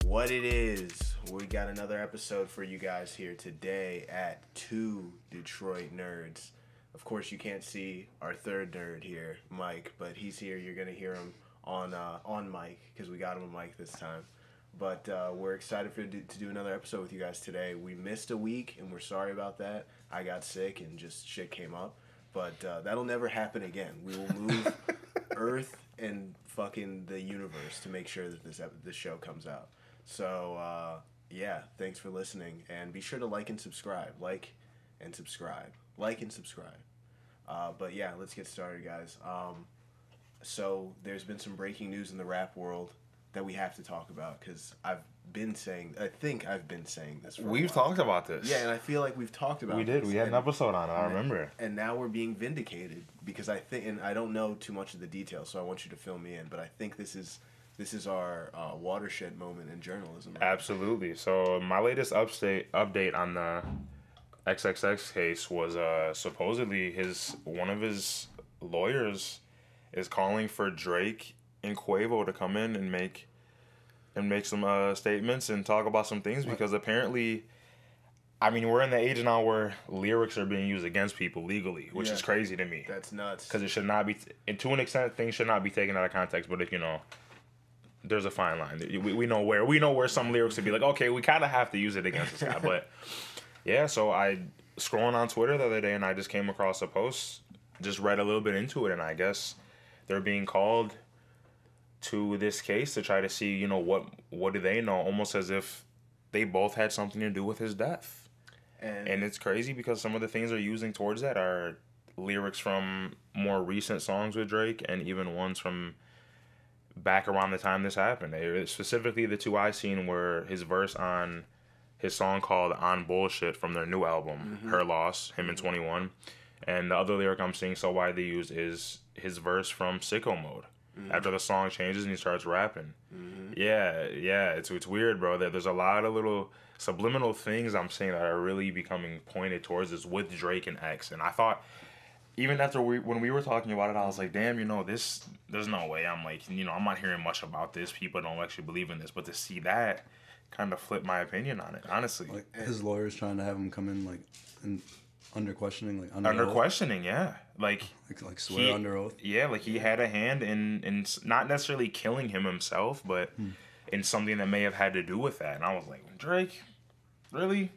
What it is, we got another episode for you guys here today at Two Detroit Nerds. Of course, you can't see our third nerd here, Mike, but he's here. You're gonna hear him on mic because we got him on mic this time. But we're excited to do another episode with you guys today. We missed a week, and we're sorry about that. I got sick, and just shit came up. But that'll never happen again. We will move Earth and fucking the universe to make sure that this show comes out. So, yeah, thanks for listening. And be sure to like and subscribe. Like and subscribe. But yeah, let's get started, guys. So there's been some breaking news in the rap world that we have to talk about because I think I've been saying this for a while. We've talked about this. Yeah, and I feel like we've talked about We did. this. We had an episode on it. I remember. And now we're being vindicated because I think, and I don't know too much of the details, so I want you to fill me in. But I think this is our watershed moment in journalism. Right? Absolutely. So my latest update on the XXX case was supposedly one of his lawyers is calling for Drake and Quavo to come in and make some statements and talk about some things because apparently, I mean, we're in the age now where lyrics are being used against people legally, which is crazy to me. That's nuts. Because it should not be, and to an extent, things should not be taken out of context. But if there's a fine line. We know where some lyrics would be like, okay, we kind of have to use it against this guy. But yeah, so I scrolling on Twitter the other day and I just came across a post, just read a little bit into it, and I guess they're being called to this case to try to see, what do they know, almost as if they both had something to do with his death. And it's crazy because some of the things they're using towards that are lyrics from more recent songs with Drake and even ones from back around the time this happened. Specifically, the two I seen were his verse on his song called On Bullshit from their new album, Her Loss, him and 21. And the other lyric I'm seeing so widely used is his verse from Sicko Mode. After the song changes and he starts rapping. Yeah, it's weird, bro. There's a lot of little subliminal things I'm seeing that are really becoming pointed towards this with Drake and X. And I thought, even after when we were talking about it, I was like, damn, there's no way. I'm like, I'm not hearing much about this. People don't actually believe in this. But to see that kind of flipped my opinion on it, honestly. Like his lawyer's trying to have him come in, under questioning, like under questioning, yeah, like swear under oath. Yeah, like he had a hand in not necessarily killing him himself, but in something that may have had to do with that. And I was like, Drake, really?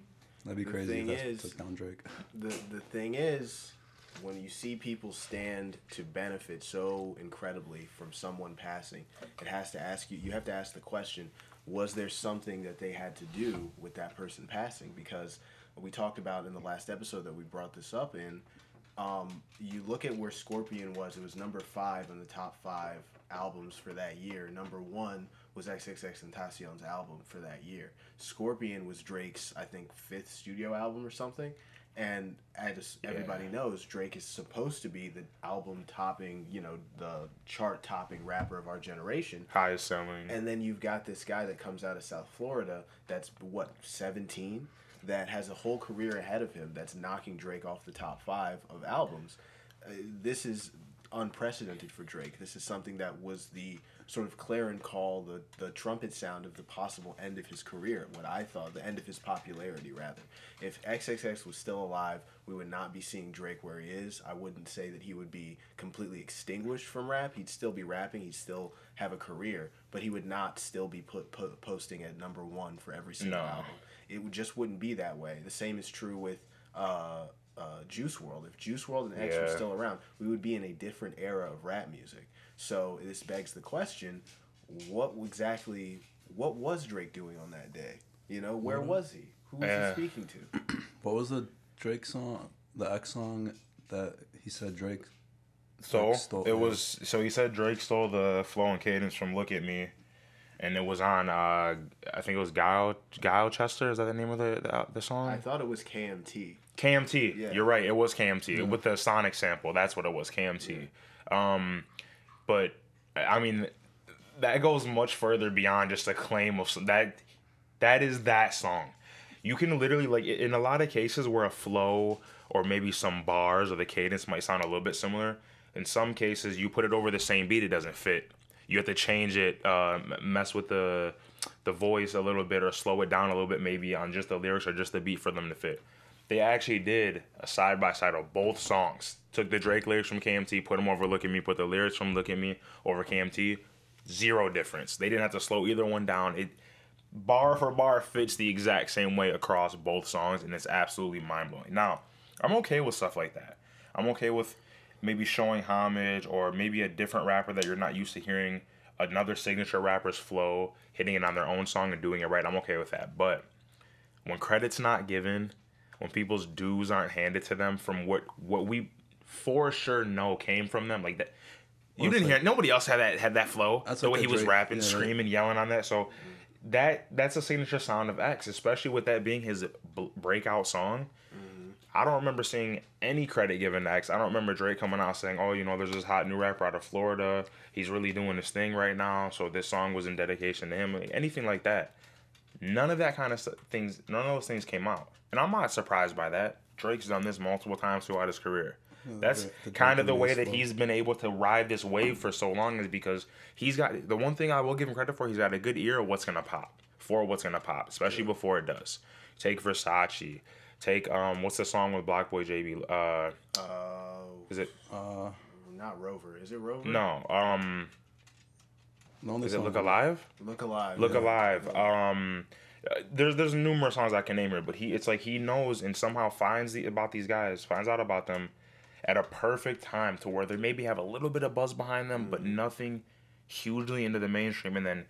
That'd be crazy if that took down Drake. The thing is, when you see people stand to benefit so incredibly from someone passing, you have to ask the question, was there something that they had to do with that person passing? Because we talked about in the last episode that we brought this up in, you look at where Scorpion was, it was number 5 on the top 5 albums for that year. Number 1 was XXXTentacion's album for that year. Scorpion was Drake's, I think, 5th studio album or something. And as everybody knows, Drake is supposed to be the album-topping, the chart-topping rapper of our generation. Highest selling. And then you've got this guy that comes out of South Florida that's, 17? That has a whole career ahead of him that's knocking Drake off the top 5 of albums. This is unprecedented for Drake. This is something that was the sort of clarion call, the trumpet sound of the possible end of his career, what I thought, the end of his popularity, rather. If XXX was still alive, we would not be seeing Drake where he is. I wouldn't say that he would be completely extinguished from rap. He'd still be rapping. He'd still have a career, but he would not still be posting at number 1 for every single album. It just wouldn't be that way. The same is true with Juice WRLD. If Juice WRLD and X were still around, we would be in a different era of rap music. So this begs the question, what was Drake doing on that day? Where was he? Who was he speaking to? What was the Drake song, the X song that he said Drake stole? So he said Drake stole the flow and cadence from Look at Me. And it was on, I think it was Guile Chester. Is that the name of the song? I thought it was KMT. KMT. Yeah. You're right. It was KMT. Yeah. With the Sonic sample. That's what it was, KMT. Yeah. But, I mean, that goes much further beyond just a claim of... That is that song. You can literally, like, in a lot of cases where a flow or maybe some bars or the cadence might sound a little bit similar, in some cases, you put it over the same beat, it doesn't fit. You have to change it, mess with the the voice a little bit or slow it down a little bit maybe on just the lyrics or just the beat for them to fit. They actually did a side by side of both songs. Took the Drake lyrics from KMT, put them over Look at Me, put the lyrics from Look at Me over KMT. Zero difference. They didn't have to slow either one down. It bar for bar fits the exact same way across both songs, and it's absolutely mind blowing. Now, I'm okay with stuff like that. I'm okay with maybe showing homage or maybe a different rapper that you're not used to hearing another signature rapper's flow, hitting it on their own song and doing it right. I'm okay with that. But when credit's not given, when people's dues aren't handed to them from what we for sure know came from them, like that, you didn't hear nobody else had that flow. That's the like way he was Drake, rapping, yeah, screaming, yelling on that. So that's a signature sound of X, especially with that being his breakout song. I don't remember seeing any credit given to X. I don't remember Drake coming out saying, "Oh, there's this hot new rapper out of Florida. He's really doing his thing right now. So this song was in dedication to him." Anything like that. None of that kind of things. None of those things came out, and I'm not surprised by that. Drake's done this multiple times throughout his career. That's kind of the way that he's been able to ride this wave for so long, is because he's got the one thing I will give him credit for. He's got a good ear of what's gonna pop, especially before it does. Take Versace. Take what's the song with Block Boy JB? Is it not Rover? Is it Rover? No. Is it Look Alive? Look Alive. Look Alive. There's numerous songs I can name here, but it's like he knows and somehow finds about these guys, finds out about them at a perfect time to where they maybe have a little bit of buzz behind them, but nothing hugely into the mainstream. And then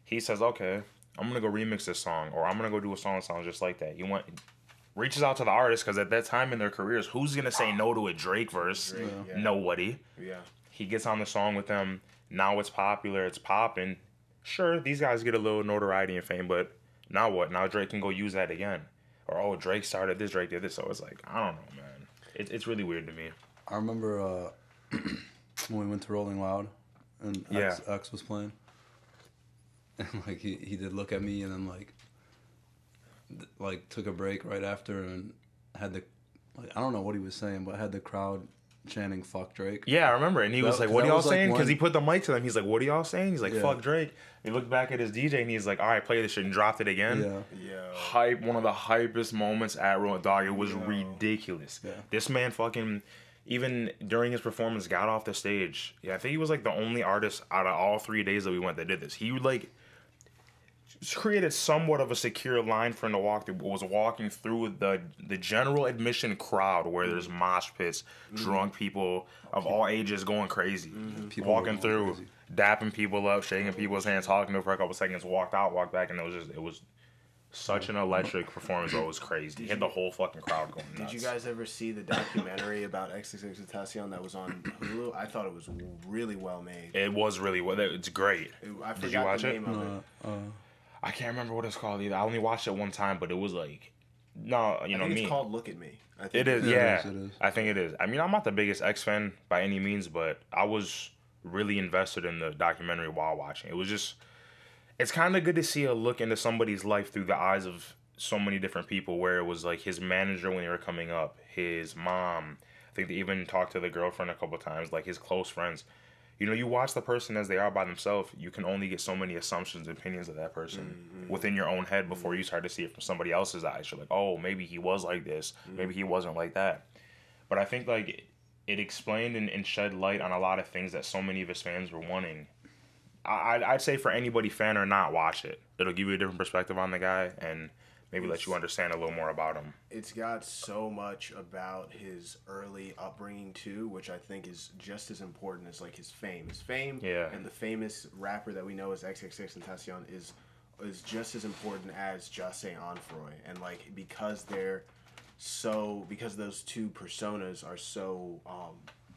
he says, "Okay, I'm gonna go remix this song, or I'm gonna go do a song that sounds just like that." Reaches out to the artist, because at that time in their careers, who's gonna say no to a Drake verse? Nobody. Yeah. He gets on the song with them. Now it's popular. It's popping. Sure, these guys get a little notoriety and fame, but now what? Now Drake can go use that again. Or, oh, Drake started this, Drake did this. So it's like, I don't know, man. It's really weird to me. I remember when we went to Rolling Loud and X was playing, and like he did Look at Me, and then like took a break right after and had the, like, I don't know what he was saying, but had the crowd chanting "fuck Drake." Yeah, I remember, and he was like, "What are y'all saying?" Because he put the mic to them. He's like, "What are y'all saying?" He's like, "Fuck Drake." He looked back at his DJ and he's like, "All right, play this shit," and dropped it again. Yeah. Hype, one of the hypest moments at Rolling Dog. It was ridiculous. Yeah. This man fucking, even during his performance, got off the stage. Yeah, I think he was like the only artist out of all 3 days that we went that did this. He like created somewhat of a secure line for him to walk through, was walking through the general admission crowd where there's mosh pits, drunk people of all ages going crazy, walking through, crazy, dapping people up, shaking people's hands, talking to them for a couple seconds, walked out, walked back, and it was such an electric performance. It was crazy. He had the whole fucking crowd going nuts. Did you guys ever see the documentary about XXXTentacion that was on Hulu? I thought it was really well made. It was really well. It's great. I forgot Did you watch the name of it. I can't remember what it's called either. I only watched it one time, but it was like, no, I think it's called Look at Me. I think it is, it is. I think it is. I mean, I'm not the biggest X fan by any means, but I was really invested in the documentary while watching. It was just, it's kind of good to see a look into somebody's life through the eyes of so many different people, where it was like his manager when they were coming up, his mom. I think they even talked to the girlfriend a couple times, like his close friends. You watch the person as they are by themselves, you can only get so many assumptions and opinions of that person within your own head before you start to see it from somebody else's eyes. You're like, oh, maybe he was like this. Maybe he wasn't like that. But I think like it explained and shed light on a lot of things that so many of his fans were wanting. I'd say for anybody, fan or not, watch it. It'll give you a different perspective on the guy and maybe let you understand a little more about him. It's got so much about his early upbringing too, which I think is just as important as like his fame. His fame and the famous rapper that we know as XXXTentacion is just as important as Jahseh Onfroy. And like because those two personas are so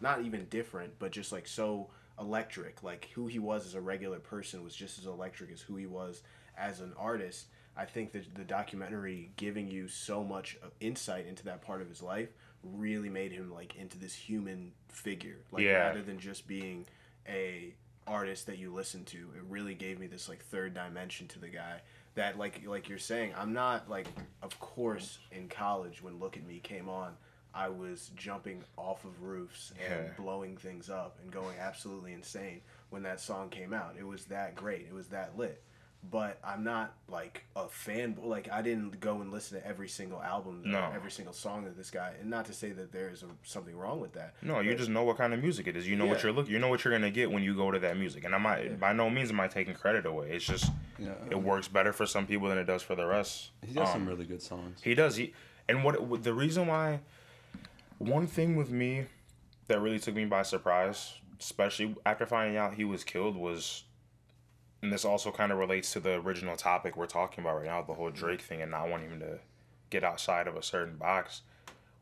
not even different, but just like so electric. Like who he was as a regular person was just as electric as who he was as an artist. I think that the documentary giving you so much insight into that part of his life really made him like into this human figure. Like rather than just being a artist that you listen to, it really gave me this like third dimension to the guy that like you're saying, I'm not like, of course in college when Look at Me came on, I was jumping off of roofs and blowing things up and going absolutely insane when that song came out. It was that great. It was that lit. but I'm not like a fan. Like I didn't go and listen to every single album, No. every single song of this guy, and not to say that there is something wrong with that. No, you just know what kind of music it is. You know what Yeah. you know what you're gonna get when you go to that music. And by no means am I taking credit away. It's just it works better for some people than it does for the rest. He does some really good songs. He does. The reason why, one thing with me that really took me by surprise, especially after finding out he was killed, was, and this also kind of relates to the original topic we're talking about right now, the whole Drake thing and not wanting him to get outside of a certain box,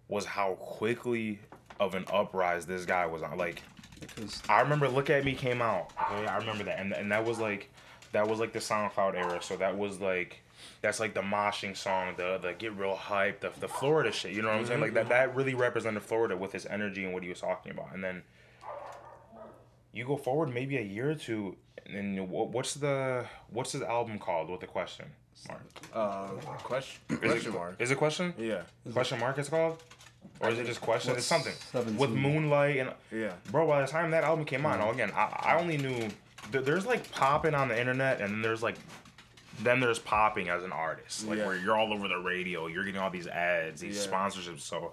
was how quickly of an uprise this guy was on. Like, Because I remember "Look at Me" came out. Okay, I remember that, and that was like the SoundCloud era. So that's like the moshing song, the get real hype, the Florida shit. You know what I'm saying? Like that really represented Florida with his energy and what he was talking about. And then you go forward maybe a year or two, and what's his album called? With the question mark. Question mark. Is it question? Yeah. Question mark it's called? Or is it just question? It's something. 17. With Moonlight and... Yeah. Bro, by the time that album came out, now again, I only knew... There's like popping on the internet, and then there's like... Then there's popping as an artist. Like where you're all over the radio, you're getting all these ads, these sponsorships. So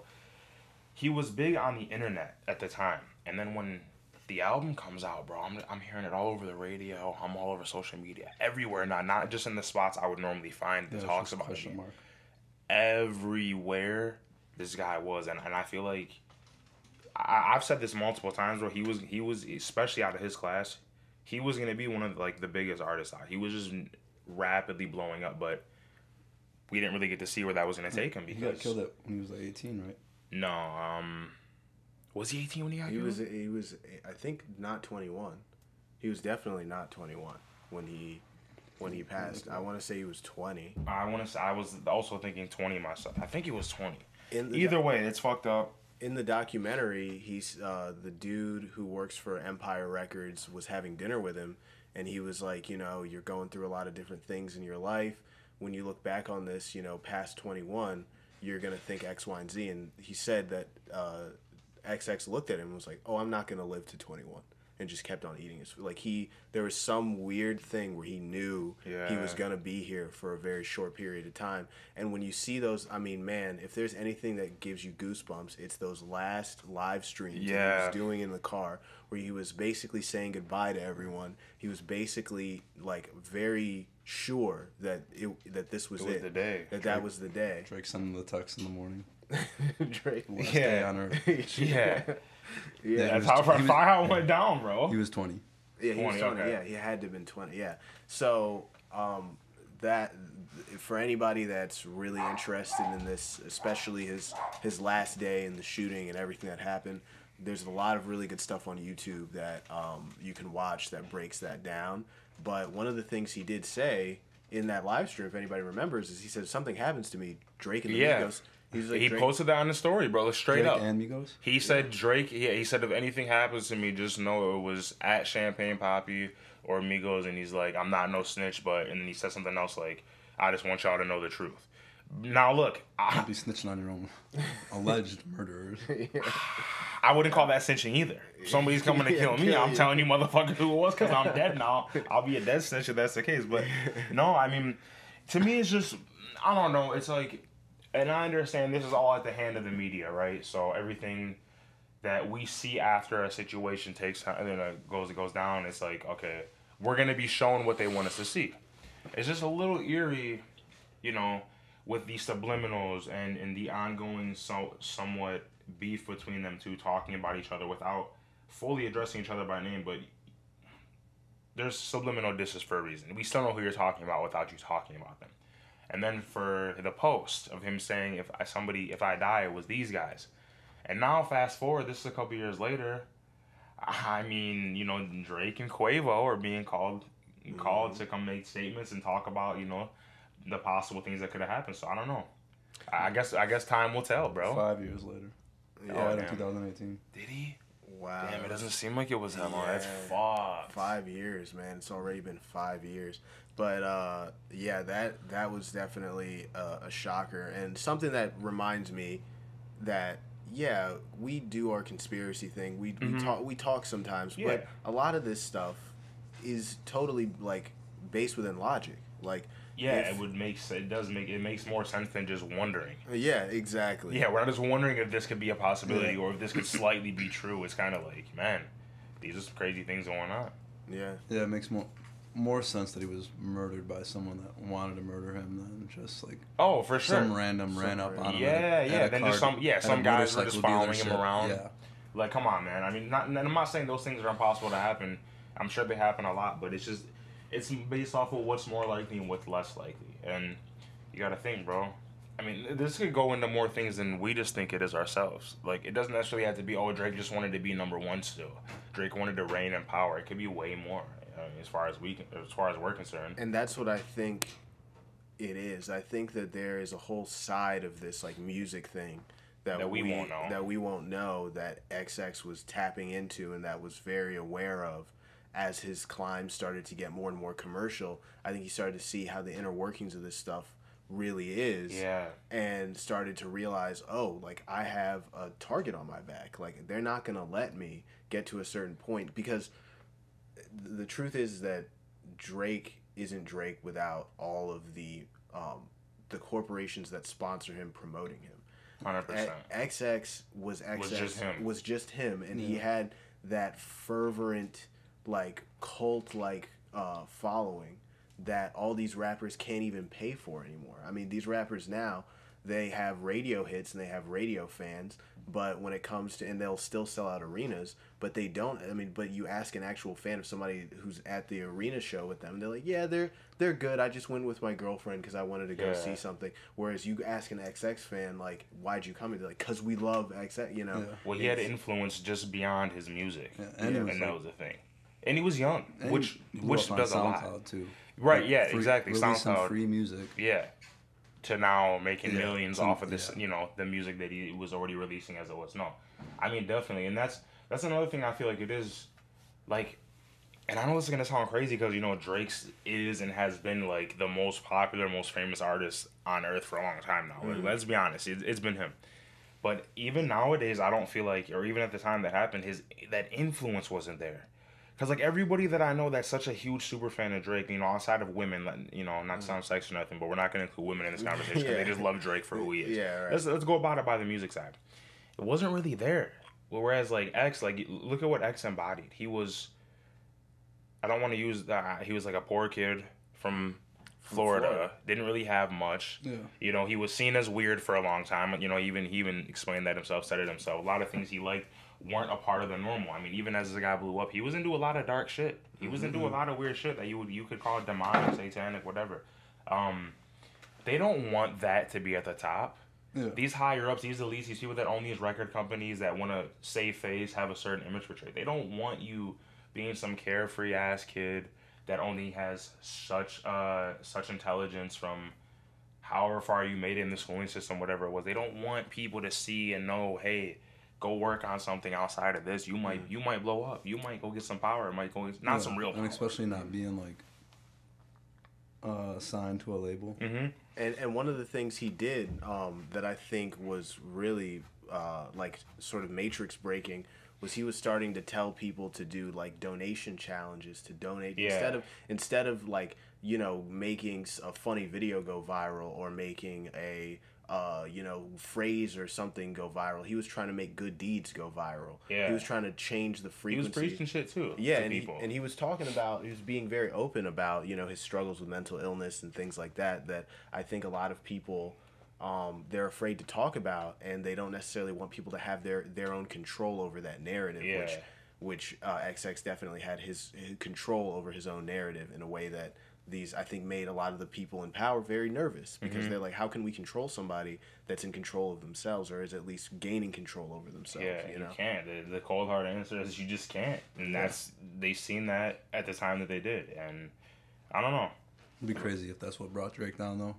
he was big on the internet at the time. And then when the album comes out, bro, I'm hearing it all over the radio. I'm all over social media. Everywhere, not just in the spots I would normally find that talks about it. Everywhere this guy was, and I feel like I've said this multiple times, bro. He was especially out of his class, he was gonna be one of like the biggest artists out. He was just rapidly blowing up, but we didn't really get to see where that was gonna take him because he got killed when he was like 18, right? No, was he 18 when he got killed? He was I think not 21. He was definitely not 21 when he passed. I want to say he was 20. I was also thinking 20 myself. I think he was 20. Either way, it's fucked up. In the documentary, he's the dude who works for Empire Records was having dinner with him, and he was like, you're going through a lot of different things in your life. When you look back on this, past 21, you're gonna think X, Y, and Z. And he said that XX looked at him and was like, "Oh, I'm not gonna live to 21." And just kept on eating his food. Like there was some weird thing where he knew he was gonna be here for a very short period of time. And when you see those, I mean, man, if there's anything that gives you goosebumps, it's those last live streams that he was doing in the car, where he was basically saying goodbye to everyone. He was basically like very sure that this was it. The day. That was the day. Drake sent him the text in the morning. Drake. Last day on Earth. Yeah. Yeah, that's how it went down, bro. He was 20. Yeah, he was 20. Okay. Yeah, he had to have been 20. Yeah. So, that for anybody that's really interested in this, especially his last day and the shooting and everything that happened, there's a lot of really good stuff on YouTube that you can watch that breaks that down. But one of the things he did say in that live stream, if anybody remembers, is he said, "Something happens to me, Drake and the Migos." He posted that on the story, bro. Straight Drake up. and Migos? He said Drake. Yeah, he said if anything happens to me, just know it was at Champagne Papi or Migos, and he's like, I'm not no snitch, but and then he said something else like, I just want y'all to know the truth. Now look, Don't be snitching on your own alleged murderers. I wouldn't call that snitching either. If somebody's coming to kill me, I'm telling you motherfuckers who it was because I'm dead now. I'll be a dead snitch if that's the case. But no, I mean, to me it's just, I don't know. It's like. And I understand this is all at the hand of the media, right? So everything that we see after a situation takes time, and then it goes down, it's like, okay, we're going to be shown what they want us to see. It's just a little eerie, with the subliminals and the ongoing somewhat beef between them two talking about each other without fully addressing each other by name, but there's subliminal disses for a reason. We still know who you're talking about without you talking about them. And then for the post of him saying, if I die, it was these guys. And now fast forward, this is a couple years later. I mean, Drake and Quavo are being called to come make statements and talk about, the possible things that could have happened. So I don't know. I guess time will tell, bro. 5 years later. Yeah, in 2018. Did he? Wow. Damn, it doesn't seem like it was that long. Yeah. That's fucked. 5 years, man. It's already been 5 years. But yeah, that was definitely a shocker, and something that reminds me that we do our conspiracy thing. We talk sometimes, but a lot of this stuff is totally like based within logic. Like, yeah, it makes more sense than just wondering. Yeah, exactly. Yeah, we're not just wondering if this could be a possibility or if this could slightly be true. It's kind of like, man, these are some crazy things going on. Yeah. Yeah, it makes more sense that he was murdered by someone that wanted to murder him than just like for sure some random ran up on him. Then just some guys were just following him around. Yeah. Like, come on, man. I mean, and I'm not saying those things are impossible to happen. I'm sure they happen a lot, but it's based off of what's more likely and what's less likely. And you got to think, bro. I mean, this could go into more things than we just think it is ourselves. Like, it doesn't necessarily have to be, Drake just wanted to be number one still. Drake wanted to reign in power. It could be way more, as far as we're concerned. And that's what I think it is. I think that there is a whole side of this, like, music thing that we won't know that XX was tapping into and that was very aware of as his climb started to get more and more commercial. I think he started to see how the inner workings of this stuff really is. Yeah. And started to realize, like, I have a target on my back. Like, they're not going to let me get to a certain point, because the truth is that Drake isn't Drake without all of the corporations that sponsor him promoting him. 100%. XX was just him, and he had that fervent, like, cult like following that all these rappers can't even pay for anymore. I mean, these rappers now, they have radio hits and they have radio fans, but when it comes to, and they'll still sell out arenas, but they don't, I mean, but you ask an actual fan of somebody who's at the arena show with them, they're like, yeah, they're good. I just went with my girlfriend because I wanted to go see something. Whereas you ask an XX fan, like, why'd you come? And they're like, because we love XX, you know? Yeah. Well, he had influence just beyond his music. Yeah, and that was the thing. And he was young, which does a lot. Too. Right, yeah, exactly. SoundCloud. Free music. Yeah. To now making millions off of this, the music that he was already releasing as it was. No, I mean, definitely. And that's another thing I feel like it is, like, and I know this is going to sound crazy because, Drake is and has been, like, the most popular, most famous artist on earth for a long time now. Mm-hmm. Like, let's be honest, it's been him. But even nowadays, I don't feel like, or even at the time that happened, that influence wasn't there. Because, like, everybody that I know that's such a huge super fan of Drake, outside of women, not to sound sexy or nothing, but we're not going to include women in this conversation because they just love Drake for who he is. Yeah, right. Let's go about it by the music side. It wasn't really there. Whereas, like, X, like, look at what X embodied. He was, I don't want to use that, he was, like, a poor kid from Florida. Didn't really have much. Yeah. He was seen as weird for a long time. He even explained that himself, said it himself. A lot of things he liked weren't a part of the normal. I mean, even as the guy blew up, he was into a lot of dark shit. He was into a lot of weird shit that you could call demonic, satanic, whatever. They don't want that to be at the top. Yeah. These higher ups, these elites, these people that own these record companies that want to save face, have a certain image portrayed. They don't want you being some carefree ass kid that only has such intelligence from however far you made it in the schooling system, whatever it was. They don't want people to see and know, hey, go work on something outside of this. You might blow up. You might go get some power. It might go some real power. And especially not being like signed to a label. Mm-hmm. And one of the things he did that I think was really like sort of matrix breaking was he was starting to tell people to do like donation challenges, to donate instead of like making a funny video go viral or making a phrase or something go viral. He was trying to make good deeds go viral. Yeah. He was trying to change the frequency. He was preaching shit too. Yeah, and he was talking about, he was being very open about, his struggles with mental illness and things like that I think a lot of people, they're afraid to talk about, and they don't necessarily want people to have their own control over that narrative, which XX definitely had his control over his own narrative in a way that I think made a lot of the people in power very nervous, because they're like, how can we control somebody that's in control of themselves, or is at least gaining control over themselves? Yeah, you can't. The cold hard answer is you just can't, and they've seen that at the time that they did, and I don't know. It'd be crazy if that's what brought Drake down, though.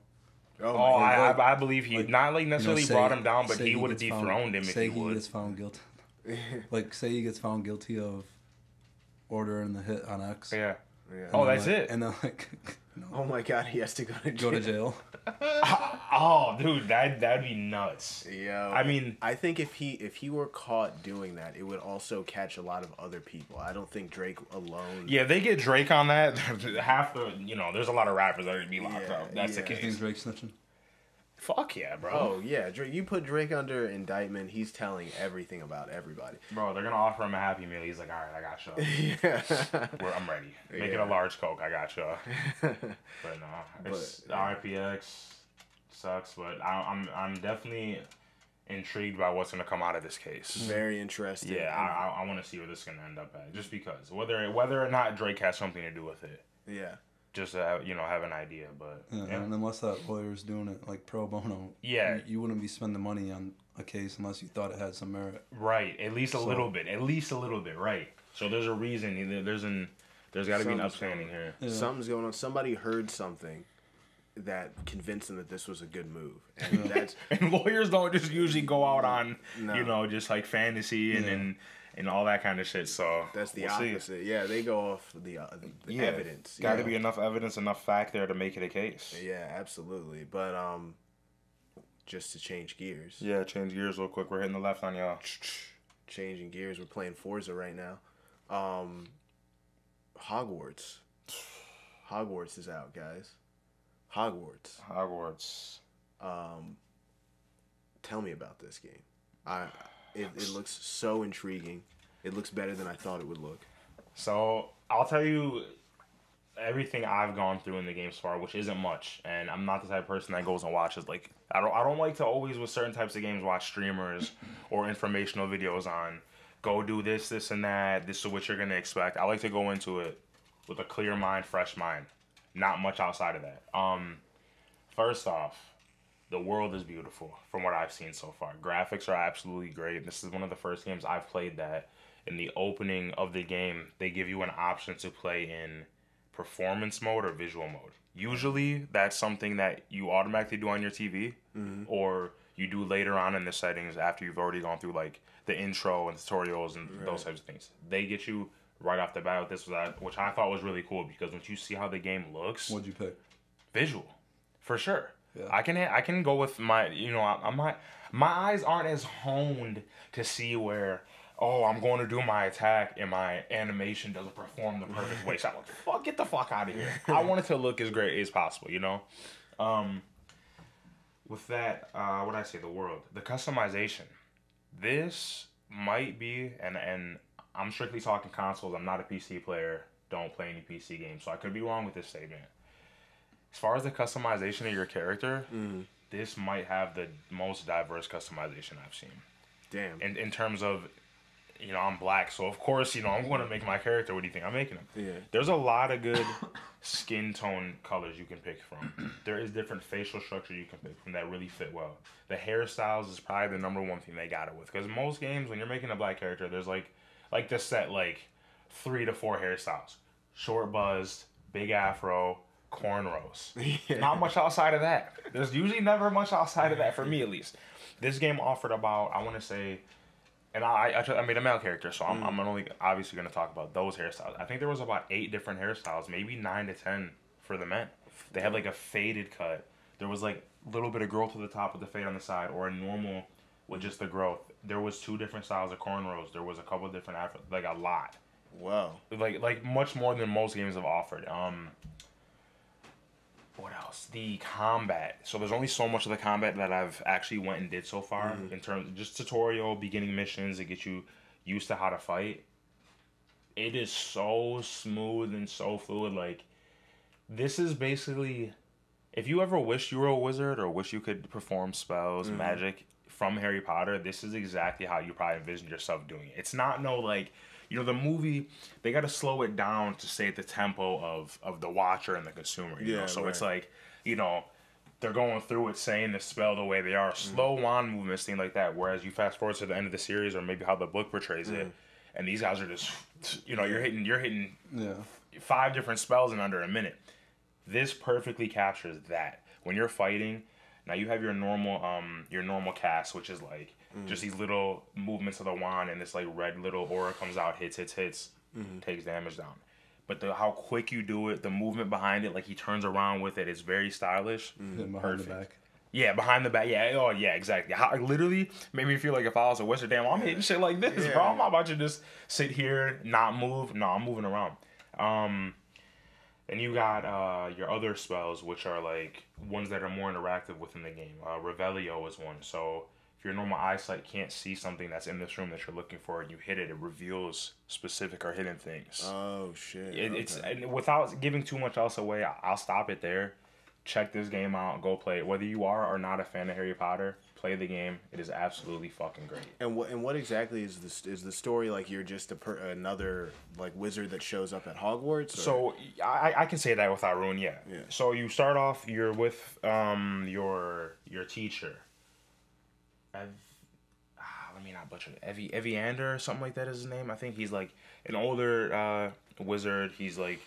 I believe he not like necessarily brought him down, but he would have dethroned him if he would. Gets found guilty. Say he gets found guilty of ordering the hit on X. Yeah. Yeah. Oh, that's it. And then, like, oh my God, he has to go to jail. Go to jail. Oh, dude, that'd be nuts. Yeah. I mean, I think if he were caught doing that, it would also catch a lot of other people. I don't think Drake alone. yeah, they get Drake on that. Half the, there's a lot of rappers that are gonna be locked Yeah, up. That's the yeah. You think case. Drake snitching? Fuck yeah, bro. Oh yeah, Drake. You put Drake under indictment, he's telling everything about everybody. Bro, they're gonna offer him a Happy Meal. He's like, all right, I got you. Yeah. I'm ready. Make it Yeah. a large Coke. I got you. But no, it's RIPX sucks. But I'm definitely intrigued by what's gonna come out of this case. Very interesting. Yeah, I want to see where this is gonna end up at. Just because whether or not Drake has something to do with it. Yeah. Just to have an idea, but Yeah, and unless that lawyer's doing it like pro bono, Yeah. you wouldn't be spending money on a case unless you thought it had some merit. right, at least a little bit, right. So there's a reason. There's got to be an Something's upstanding here. Yeah. Something's going on. Somebody heard something that convinced them that this was a good move, and that's And lawyers don't just usually go out on No. just like fantasy and all that kind of shit. So that's the we'll see. opposite. Yeah, they go off the Yeah, evidence. Got to Yeah. be enough evidence, enough fact there to make it a case. Yeah, absolutely. But just to change gears. Yeah, change gears real quick. We're hitting the left on y'all. Changing gears. We're playing Forza right now. Hogwarts. Hogwarts is out, guys. Hogwarts. Tell me about this game. It looks so intriguing. It looks better than I thought it would look. So I'll tell you everything I've gone through in the game so far, which isn't much, and I'm not the type of person that goes and watches like I don't like to always with certain types of games watch streamers or informational videos on go do this and that. This is what you're gonna expect. I like to go into it with a clear mind, fresh mind. Not much outside of that. First off, the world is beautiful from what I've seen so far. Graphics are absolutely great. This is one of the first games I've played that in the opening of the game, they give you an option to play in performance mode or visual mode. Usually, that's something that you automatically do on your TV or you do later on in the settings after you've already gone through like the intro and tutorials and those types of things. They get you right off the bat with this, which I thought was really cool because once you see how the game looks, What'd you pick? visual, for sure. Yeah. I can go with my my eyes aren't as honed to see where I'm going to do my attack and my animation doesn't perform the perfect way. So I'm like, get the fuck out of here. I want it to look as great as possible, With that, what I say, the world, the customization. This might be, and I'm strictly talking consoles. I'm not a PC player. Don't play any PC games, so I could be wrong with this statement. As far as the customization of your character, this might have the most diverse customization I've seen. Damn. In terms of, I'm black, so of course, I'm going to make my character. What do you think I'm making him? Yeah. There's a lot of good skin tone colors you can pick from. There is different facial structure you can pick from that really fit well. The hairstyles is probably the number one thing they got it with. Because most games, when you're making a black character, there's like the set 3 to 4 hairstyles. Short buzzed, big afro, cornrows. Yeah. Not much outside of that. There's usually never much outside of that, for me at least. This game offered about, I want to say, and I made a male character, so I'm only obviously going to talk about those hairstyles. I think there was about 8 different hairstyles, maybe 9 to 10 for the men. They had like a faded cut. There was like a little bit of growth to the top with the fade on the side, or a normal with just the growth. There was 2 different styles of cornrows. There was a couple of different afro, like a lot. Wow. Like much more than most games have offered. What else? The combat. So there's only so much of the combat that I've actually went and did so far in terms of just tutorial, beginning missions to get you used to how to fight. It is so smooth and so fluid. Like, this is basically, if you ever wish you were a wizard or wish you could perform spells, magic from Harry Potter, this is exactly how you probably envision yourself doing it. It's not the movie, they got to slow it down to stay at the tempo of the watcher and the consumer. So it's like, they're going through it saying the spell the way they are. Slow wand movements, things like that. Whereas you fast forward to the end of the series or maybe how the book portrays it, and these guys are just, you're hitting 5 different spells in under a minute. This perfectly captures that. When you're fighting, now you have your normal cast, which is like just these little movements of the wand, and this like red little aura comes out, hits, takes damage down. But how quick you do it, the movement behind it, like he turns around with it, it's very stylish. Behind the Perfect. back. Yeah, behind the back. Yeah, oh yeah, exactly. How, literally made me feel like if I was a wizard, damn, I'm hitting shit like this, bro. I'm not about to just sit here, not move. No, I'm moving around. And you got your other spells, which are like ones that are more interactive within the game. Revelio is one. So if your normal eyesight can't see something that's in this room that you're looking for, and you hit it, it reveals specific or hidden things. Oh shit! It's and without giving too much else away. I'll stop it there. Check this game out. Go play it. Whether you are or not a fan of Harry Potter, play the game. It is absolutely fucking great. And what exactly is the story? Like you're just another like wizard that shows up at Hogwarts? Or? So I can say that without ruin. Yeah. So you start off. You're with your teacher. Let me not butcher it. Eviander or something like that is his name. I think he's like an older wizard. He's like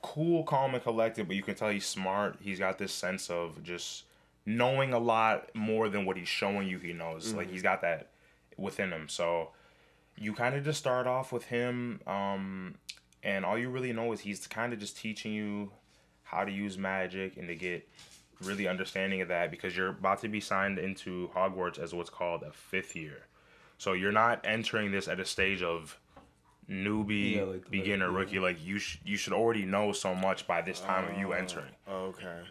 cool, calm, and collected, but you can tell he's smart. He's got this sense of just knowing a lot more than what he's showing you he knows. Like he's got that within him. So you kind of just start off with him, and all you really know is he's kind of just teaching you how to use magic and to get really understanding of that, because you're about to be signed into Hogwarts as what's called a 5th year. So you're not entering this at a stage of newbie, like beginner, rookie. Like you should already know so much by this time of you entering. Okay.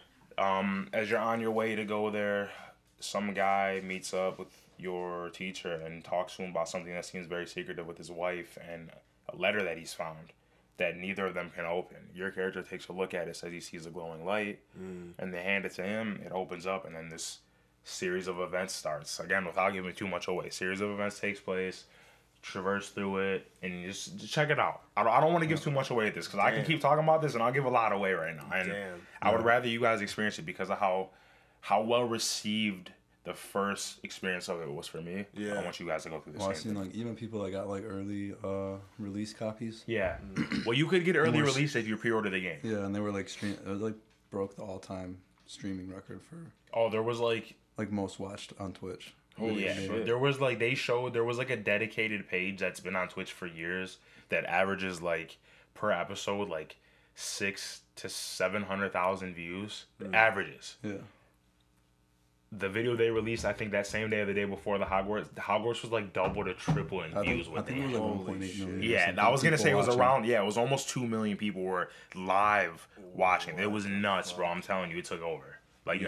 As you're on your way to go there, some guy meets up with your teacher and talks to him about something that seems very secretive with his wife and a letter that he's found that neither of them can open. Your character takes a look at it, says he sees a glowing light, and they hand it to him. It opens up, and then this series of events starts. Again, without giving too much away, series of events takes place. Traverse through it and just check it out. I don't want to give too much away at this because I can keep talking about this and I'll give a lot away right now. And I would rather you guys experience it because of how well received the first experience of it was for me. I want you guys to go through the same I've seen like even people that got like early release copies. Yeah. Well, you could get early release if you pre-order the game. Yeah, and they were like it like broke the all-time streaming record for. Oh, there was like most watched on Twitch. Holy shit. There was like there was like a dedicated page that's been on Twitch for years that averages like per episode like 600,000 to 700,000 views. Averages. Yeah. The video they released, I think that same day or the day before the Hogwarts was like double to triple in views with it. I think it was like 1.8 million. Yeah, I was gonna say it was around. Yeah, it was almost 2 million people were live watching. It was nuts, bro. I'm telling you, it took over. Like,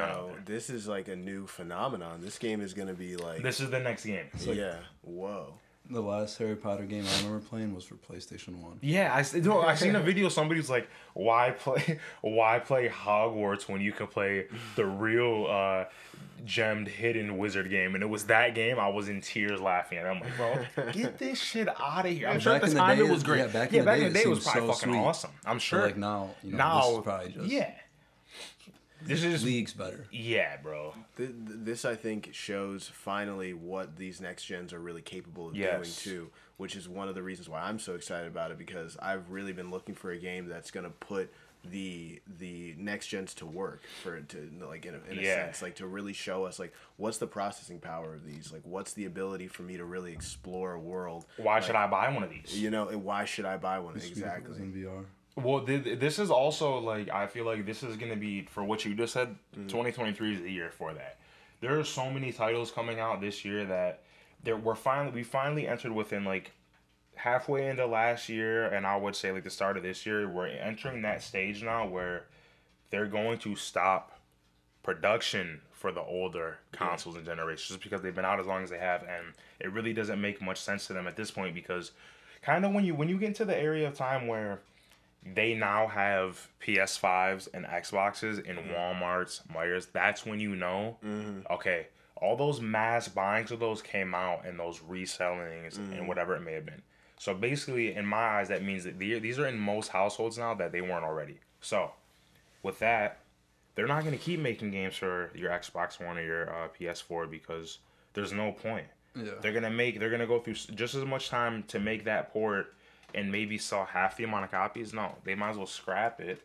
this is like a new phenomenon. This game is gonna be like. This is the next game. Whoa. The last Harry Potter game I remember playing was for PlayStation 1. Yeah, I seen a video. Somebody's like, "Why play Hogwarts when you can play the real gemmed hidden wizard game?" And it was that game. I was in tears laughing, and I'm like, "Bro, get this shit out of here!" I'm sure at the time it was great. Yeah, back in the day, it was probably so fucking sweet. awesome. I'm sure. But like now, this is probably just This is leagues better. Yeah, bro. This I think shows finally what these next gens are really capable of doing too, which is one of the reasons why I'm so excited about it, because I've really been looking for a game that's gonna put the next gens to work like in a sense, like to really show us like what's the processing power of these, like what's the ability for me to really explore a world. Why should I buy one of these? Why should I buy one? Exactly. In VR. Well, this is also like, I feel like this is gonna be, for what you just said, 2023 is the year for that. There are so many titles coming out this year that we finally entered within like halfway into last year, and I would say like the start of this year, we're entering that stage now where they're going to stop production for the older consoles and generations just because they've been out as long as they have, and it really doesn't make much sense to them at this point, because kind of when you get into the area of time where they now have PS5s and Xboxes in Walmarts, Myers, that's when you know, okay, all those mass buyings of those came out and those resellings and whatever it may have been. So basically, in my eyes, that means that these are in most households now that they weren't already. So with that, they're not going to keep making games for your Xbox One or your PS4 because there's no point. Yeah. They're gonna go through just as much time to make that port and maybe sell half the amount of copies. No, they might as well scrap it,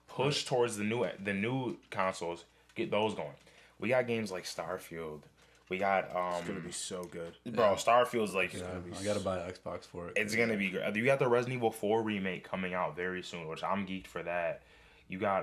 push towards the new consoles, get those going. We got games like Starfield. We got it's gonna be so good, bro. Starfield's like I gotta buy an Xbox for it. It's gonna be good. You got the Resident Evil 4 remake coming out very soon, which I'm geeked for that. You got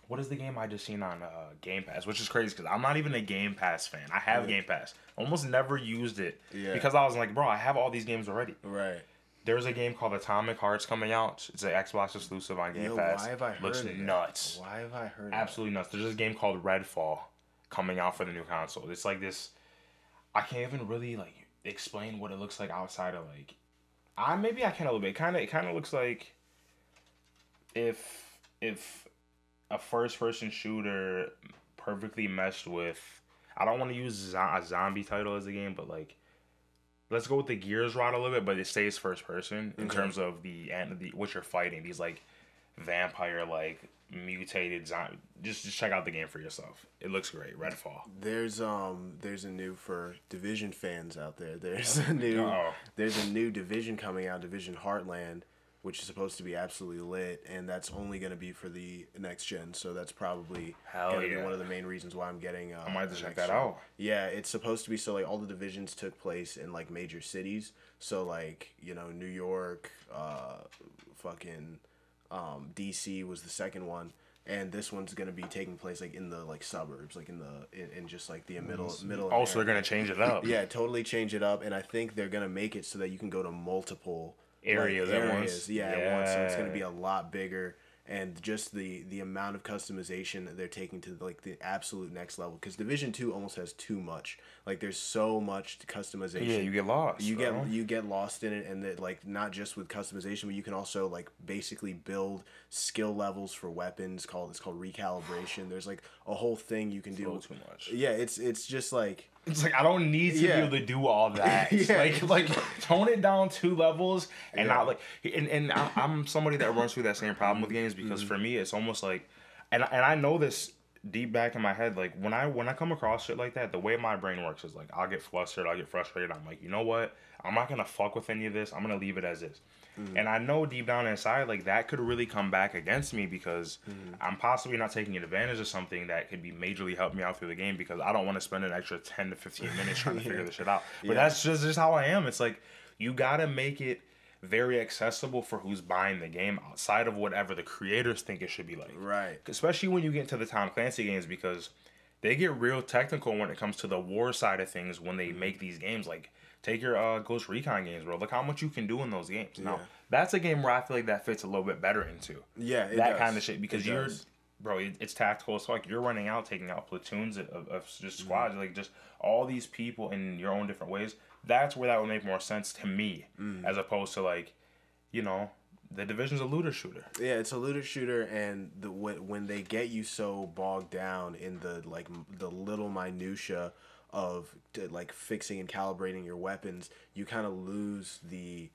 what is the game I just seen on Game Pass? Which is crazy because I'm not even a Game Pass fan. I have Game Pass. Almost never used it because I was like, bro, I have all these games already. Right. There's a game called Atomic Hearts coming out. It's an Xbox exclusive on Game Pass. Why have I heard Looks it? nuts. Why have I heard Absolutely nuts. There's this game called Redfall coming out for the new console. It's like this. I can't even really like explain what it looks like outside of like. Maybe I can a little bit. It kind of looks like if a first person shooter perfectly meshed with. I don't want to use a zombie title as a game, but like. Let's go with the Gears route a little bit, but it stays first person in terms of the what you're fighting. These like vampire like mutated zombie. Just check out the game for yourself. It looks great. Redfall. There's a new for Division fans out there. There's a new Division coming out, Division Heartland, which is supposed to be absolutely lit, and that's only going to be for the next gen. So that's probably going to be one of the main reasons why I'm getting. I might have to check that out. Yeah, it's supposed to be so like all the divisions took place in like major cities. So like New York, DC was the second one, and this one's gonna be taking place like in the like suburbs, like in just like the middle. Oh, so they're gonna change it up. Yeah, totally change it up, and I think they're gonna make it so that you can go to multiple areas at once. Yeah, at once. So it's gonna be a lot bigger, and just the amount of customization that they're taking to like the absolute next level. Because Division 2 almost has too much. Like there's so much customization. Yeah, you get lost. You get lost in it, and that like not just with customization, but you can also like basically build skill levels for weapons. It's called recalibration. There's like a whole thing you can do. Too much. Yeah, it's just like. It's like I don't need to be able to do all that. Like tone it down 2 levels and not like and I'm somebody that runs through that same problem with games because for me it's almost like and I know this deep back in my head, like when I come across shit like that, the way my brain works is like I'll get flustered, I'll get frustrated. I'm like, you know what? I'm not gonna fuck with any of this. I'm gonna leave it as is. And I know deep down inside, like that could really come back against me because I'm possibly not taking advantage of something that could be majorly help me out through the game because I don't want to spend an extra 10 to 15 minutes trying to figure this shit out. But that's just how I am. It's like you gotta make it very accessible for who's buying the game outside of whatever the creators think it should be like. Right. Especially when you get into the Tom Clancy games because they get real technical when it comes to the war side of things when they make these games. Like, take your Ghost Recon games, bro. Look how much you can do in those games. Now, that's a game where I feel like that fits a little bit better into. Yeah, that kind of shit because it's tactical as fuck. You're running out, taking out platoons of just squads, like just all these people in your own different ways. That's where that would make more sense to me as opposed to like, the Division's a looter shooter. Yeah, it's a looter shooter, and when they get you so bogged down in the little minutia of like fixing and calibrating your weapons, you kind of lose the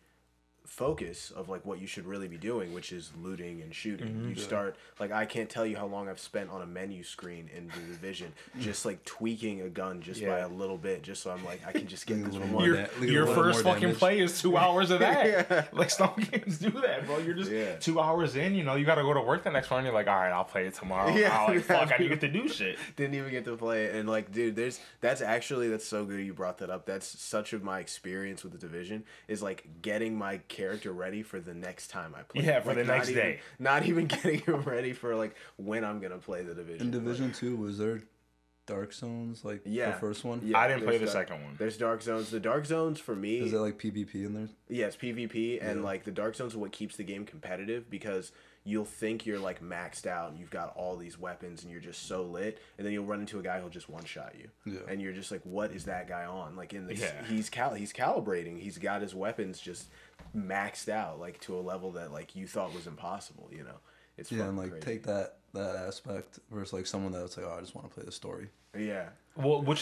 focus of like what you should really be doing, which is looting and shooting. You start like I can't tell you how long I've spent on a menu screen in the Division just like tweaking a gun just by a little bit, just so I'm like I can just get this one. Your first fucking play is 2 hours of that. Like some games do that, bro. You're just 2 hours in, you got to go to work the next morning. You're like, all right, I'll play it tomorrow. Fuck, I didn't get to do shit. Didn't even get to play it, and like, dude, that's so good you brought that up. That's such of my experience with the Division is like getting my character ready for the next time I play. Yeah, for the next day. Not even getting him ready for like when I'm gonna play the Division. In Division 2, was there Dark Zones like the first one? Yeah, I didn't play the second one. There's Dark Zones. The Dark Zones for me. Is there like PvP in there? Yeah, it's PvP, and like the Dark Zones are what keeps the game competitive because you'll think you're like maxed out and you've got all these weapons and you're just so lit, and then you'll run into a guy who'll just one shot you, and you're just like, what is that guy on? Like in this, he's calibrating. He's got his weapons just maxed out like to a level that like you thought was impossible. It's and like crazy. take that aspect versus like someone that's like, oh, I just want to play the story. Yeah. Well,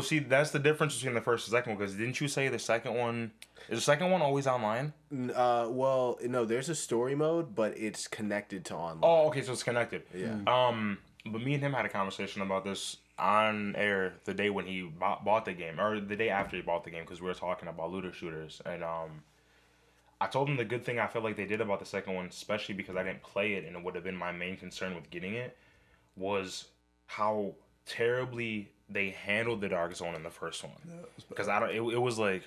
see, that's the difference between the first and second one. Because didn't you say the second one is the second one always online? Well, no, there's a story mode, but it's connected to online. Oh, okay, so it's connected. Yeah. But me and him had a conversation about this on air the day when he bought the game, or the day after he bought the game, because we were talking about looter shooters, and I told him the good thing I felt like they did about the second one, especially because I didn't play it, and it would have been my main concern with getting it, was how terribly they handled the Dark Zone in the first one. Because it was like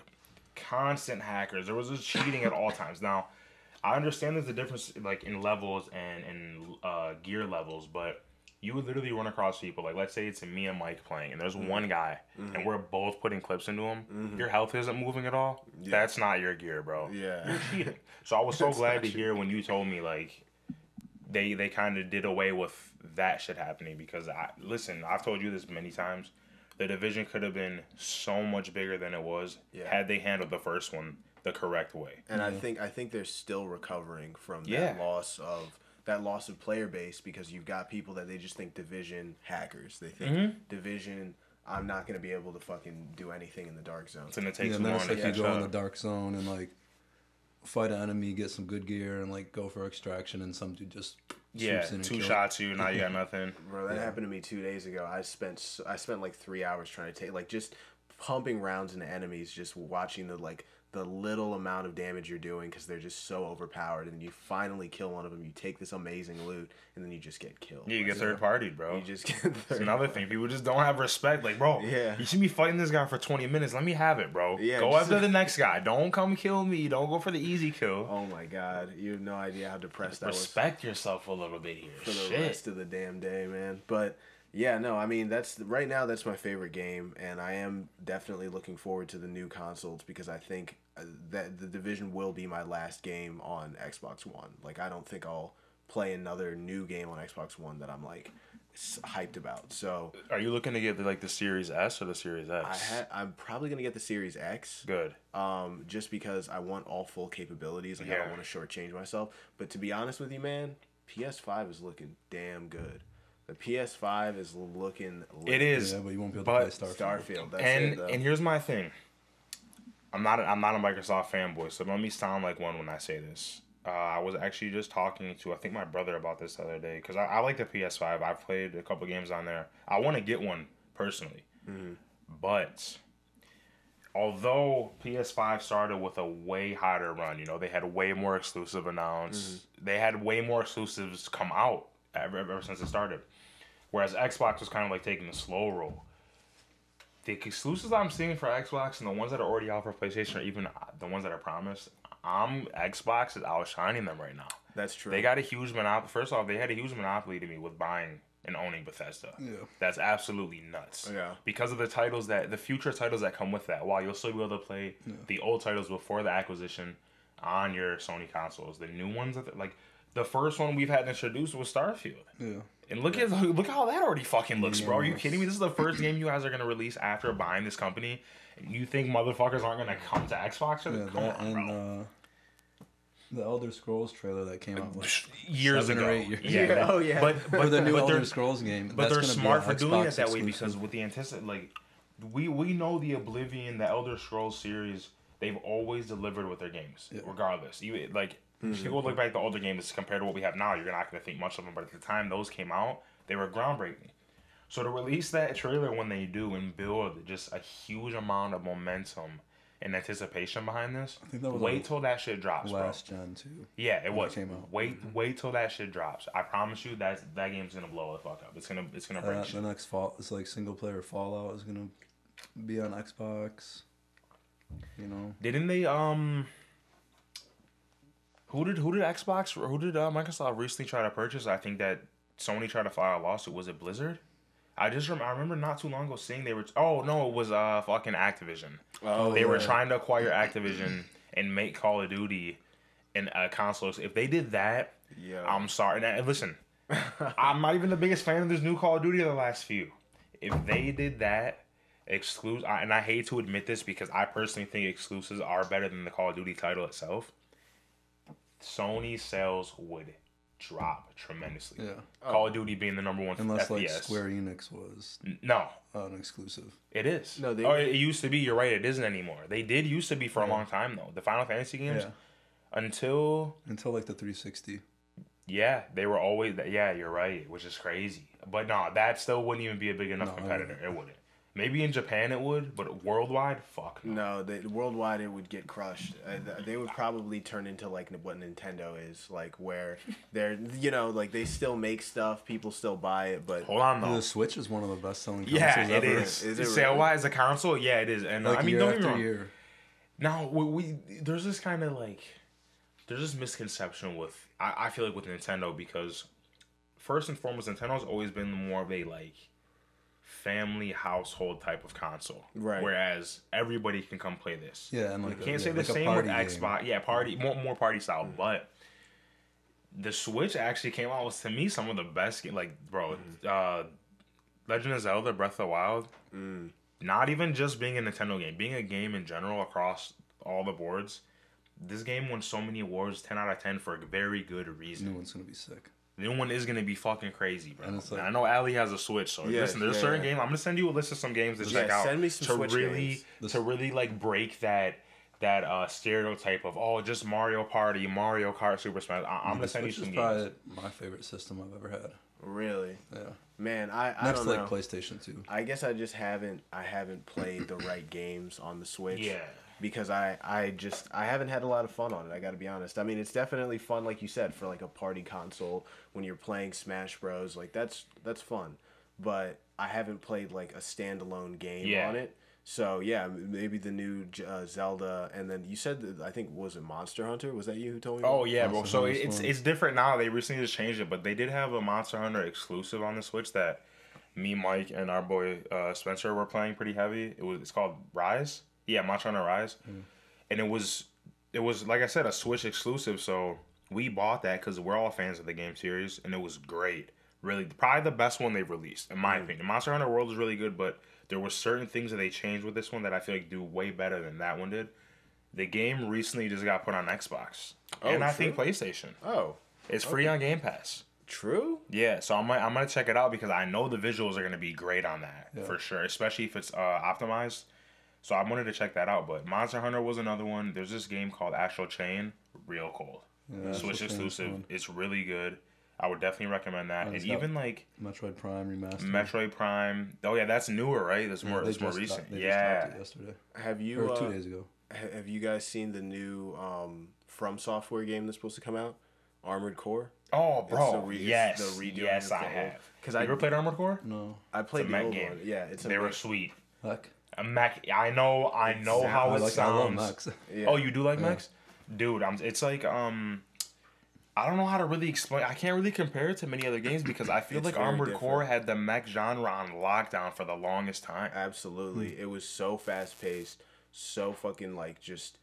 constant hackers. There was just cheating at all times. Now, I understand there's a difference like in levels and gear levels, but you would literally run across people, like, let's say it's me and Mike playing, and there's one guy, and we're both putting clips into him. Your health isn't moving at all. Yeah. That's not your gear, bro. Yeah. You're cheating. So I was so glad to hear when you told me, like, they kind of did away with that shit happening, because, I've told you this many times. The division could have been so much bigger than it was had they handled the first one the correct way. And I think they're still recovering from that loss of player base, because you've got people that they just think division hackers. They think division, I'm not going to be able to fucking do anything in the dark zone. It's going to take too long to catch up. You go in the dark zone and like fight an enemy, get some good gear, and like go for extraction, and some dude just swoops in and two shots you, now you got nothing. Bro, that happened to me 2 days ago. I spent like 3 hours trying to take, like, just pumping rounds into enemies, just watching the little amount of damage you're doing, because they're just so overpowered, and you finally kill one of them, you take this amazing loot, and then you just get killed. Yeah, you get third-partied, bro. You just get third-partied. It's another thing. People just don't have respect. Like, bro, you should be fighting this guy for 20 minutes. Let me have it, bro. Yeah, go after the next guy. Don't come kill me. Don't go for the easy kill. Oh, my God. You have no idea how depressed that was. Respect yourself a little bit here. For the rest of the damn day, man. But... yeah, no, I mean, that's my favorite game, and I am definitely looking forward to the new consoles, because I think that the Division will be my last game on Xbox One. Like, I don't think I'll play another new game on Xbox One that I'm, like, hyped about. So, are you looking to get the Series S or the Series X? I'm probably gonna get the Series X. Good. Just because I want all full capabilities. Like, I don't want to shortchange myself. But to be honest with you, man, PS5 is looking damn good. The PS5 is looking lit. It is. Yeah, but you won't be able to play Starfield. That's and here's my thing. I'm not a Microsoft fanboy, so let me sound like one when I say this. I was actually just talking to, I think, my brother about this the other day, because I like the PS5. I've played a couple games on there. I want to get one personally. But although PS5 started with a way hotter run, they had way more exclusive announced. They had way more exclusives come out ever since it started. Whereas Xbox was kind of like taking a slow roll. The exclusives I'm seeing for Xbox and the ones that are already out for PlayStation, or even the ones that are promised, Xbox is outshining them right now. That's true. They got a huge monopoly. First off, they had a huge monopoly to me with buying and owning Bethesda. Yeah. That's absolutely nuts. Yeah. Because of the future titles that come with that. While you'll still be able to play the old titles before the acquisition on your Sony consoles, the new ones the first one we've had introduced was Starfield. Yeah. And look how that already fucking looks, bro. Are you kidding me? This is the first game you guys are gonna release after buying this company. And you think motherfuckers aren't gonna come to Xbox? Come on, bro. The Elder Scrolls trailer that came out years 7 ago. or 8 years ago. Yeah. Oh yeah. But the new Elder Scrolls game. But they're smart for doing it that way, because with the we know the Oblivion, the Elder Scrolls series, they've always delivered with their games, regardless. If you go look back at the older games compared to what we have now, you're not going to think much of them. But at the time those came out, they were groundbreaking. So to release that trailer when they do and build just a huge amount of momentum and anticipation behind this, I think that was wait till that shit drops, last gen too. Yeah, it was. Came out. Wait till that shit drops. I promise you that game's gonna blow the fuck up. It's gonna break shit. The next fall, it's like single player Fallout is gonna be on Xbox. Didn't they Who did Microsoft recently try to purchase? I think that Sony tried to file a lawsuit. Was it Blizzard? I remember not too long ago seeing they were. Oh no, it was fucking Activision. Oh, they were trying to acquire Activision and make Call of Duty and consoles. If they did that, I'm sorry. Now, listen, I'm not even the biggest fan of this new Call of Duty of the last few. If they did that, and I hate to admit this because I personally think exclusives are better than the Call of Duty title itself. Sony's sales would drop tremendously. Yeah. Call of Duty being the number one unless FPS. Like Square Enix was an exclusive. It is. No, it used to be. You're right. It isn't anymore. They did used to be for a long time though. The Final Fantasy games until like the 360. Yeah, they were always. Yeah, you're right. Which is crazy. But no, that still wouldn't even be a big enough competitor. It wouldn't. Maybe in Japan it would, but worldwide, fuck no. Worldwide it would get crushed. They would probably turn into like what Nintendo is, like where they're they still make stuff, people still buy it, but hold on though. The Switch is one of the best selling consoles ever. It is. Is it sale-wise a console? Yeah, it is. And I mean, don't get me wrong. Year. Now there's this kind of there's this misconception with I feel like with Nintendo because first and foremost, Nintendo's always been more of a like family household type of console, right? Whereas everybody can come play this. Yeah, and you like can't say the like same with Xbox. Yeah, party more party style, but the Switch actually came out with, to me, some of the best like bro, Legend of Zelda Breath of the Wild. Not even just being a Nintendo game, being a game in general across all the boards. This game won so many awards, 10 out of 10 for a very good reason. The new one's gonna be sick. The new one is gonna be fucking crazy, bro. And it's like, I know Ali has a Switch, so listen, there's certain games. I'm gonna send you a list of some games to check out. Send me some Switch games. To really like break that stereotype of just Mario Party, Mario Kart, Super Smash. I'm gonna send you some games. Probably my favorite system I've ever had. Really? Yeah. Man, I next don't like know. PlayStation 2. I guess I just haven't played the right games on the Switch. Yeah. Because I haven't had a lot of fun on it. I got to be honest. I mean, it's definitely fun, like you said, for like a party console when you're playing Smash Bros. Like that's fun, but I haven't played like a standalone game on it. So yeah, maybe the new Zelda, and then you said that, I think, was it Monster Hunter? Was that you who told me? Oh yeah, bro. So it's different now. They recently just changed it, but they did have a Monster Hunter exclusive on the Switch that me, Mike, and our boy Spencer were playing pretty heavy. It's called Rise. Yeah, Monster Hunter Rise, and it was like I said, a Switch exclusive. So we bought that because we're all fans of the game series, and it was great. Really, probably the best one they've released, in my opinion. Monster Hunter World is really good, but there were certain things that they changed with this one that I feel like do way better than that one did. The game recently just got put on Xbox, and I think PlayStation. Oh, it's free on Game Pass. True. Yeah, so I'm gonna check it out because I know the visuals are gonna be great on that for sure, especially if it's optimized. So I wanted to check that out. But Monster Hunter was another one. There's this game called Astral Chain, real cold. Yeah, Switch exclusive. It's really good. I would definitely recommend that. And even like Metroid Prime remastered. Metroid Prime. Oh yeah, that's newer, right? That's more recent. They just dropped it yesterday. Have you? Or 2 days ago. Have you guys seen the new From Software game that's supposed to come out? Armored Core. Oh, bro. Yes, I have. Because I ever played Armored Core? No. I played the old one. Yeah, they were sweet. Heck. A mech. I know how it sounds. I love mechs. Yeah. Oh, you do like mechs? Dude, it's like I don't know how to really explain. I can't really compare it to many other games because I feel like Armored Core had the mech genre on lockdown for the longest time. Absolutely. It was so fast paced, so fucking like just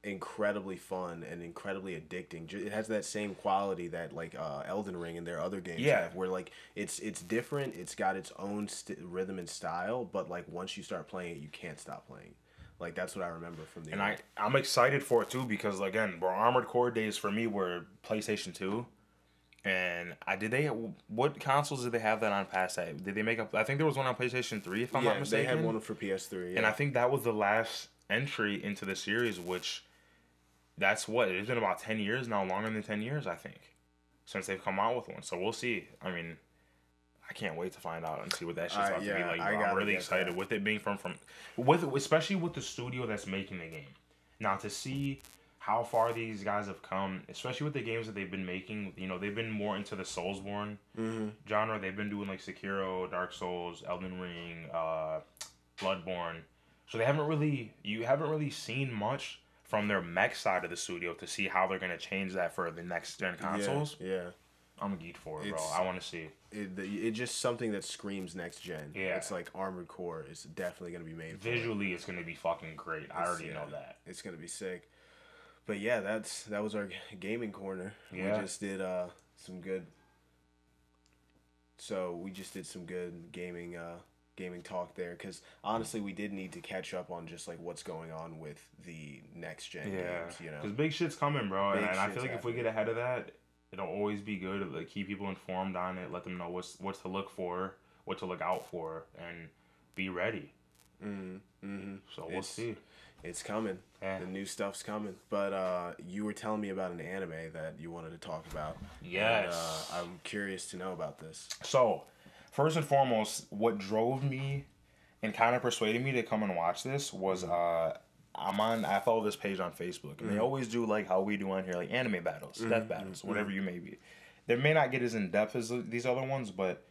incredibly fun and incredibly addicting. It has that same quality that like Elden Ring and their other games have, where like it's different. It's got its own rhythm and style, but like once you start playing it, you can't stop playing. Like that's what I remember from the. And I'm excited for it too because again, bro, Armored Core days for me were PlayStation 2, and what consoles did they have that on past that? Did they make up? I think there was one on PlayStation 3 if I'm not mistaken. They had one for PS3. Yeah. And I think that was the last entry into the series, which it's been about 10 years now, longer than 10 years I think, since they've come out with one. So we'll see. I mean, I can't wait to find out and see what that shit's about to be like. I'm really excited with it being especially with the studio that's making the game. Now to see how far these guys have come, especially with the games that they've been making, they've been more into the Soulsborne genre. They've been doing like Sekiro, Dark Souls, Elden Ring, Bloodborne. So you haven't really seen much from their mech side of the studio to see how they're gonna change that for the next gen consoles. Yeah. I'm geeked for it, bro. I want to see. It's just something that screams next gen. Yeah. It's like Armored Core is definitely going to be made. Visually, it's going to be fucking great. I already know that. It's going to be sick. But yeah, that was our gaming corner. Yeah. We just did some good. So we just did some good gaming talk there because honestly, we did need to catch up on just like what's going on with the next gen games. Because big shit's coming, bro, and I feel like if we get ahead of that, it'll always be good to like keep people informed on it, let them know what to look for, what to look out for, and be ready. So we'll see. It's coming. Yeah. The new stuff's coming. But you were telling me about an anime that you wanted to talk about. Yes. And, I'm curious to know about this. So, first and foremost, what drove me and kind of persuaded me to come and watch this was I follow this page on Facebook, and they always do like how we do on here, like anime battles, death battles, whatever you may be. They may not get as in depth as these other ones, but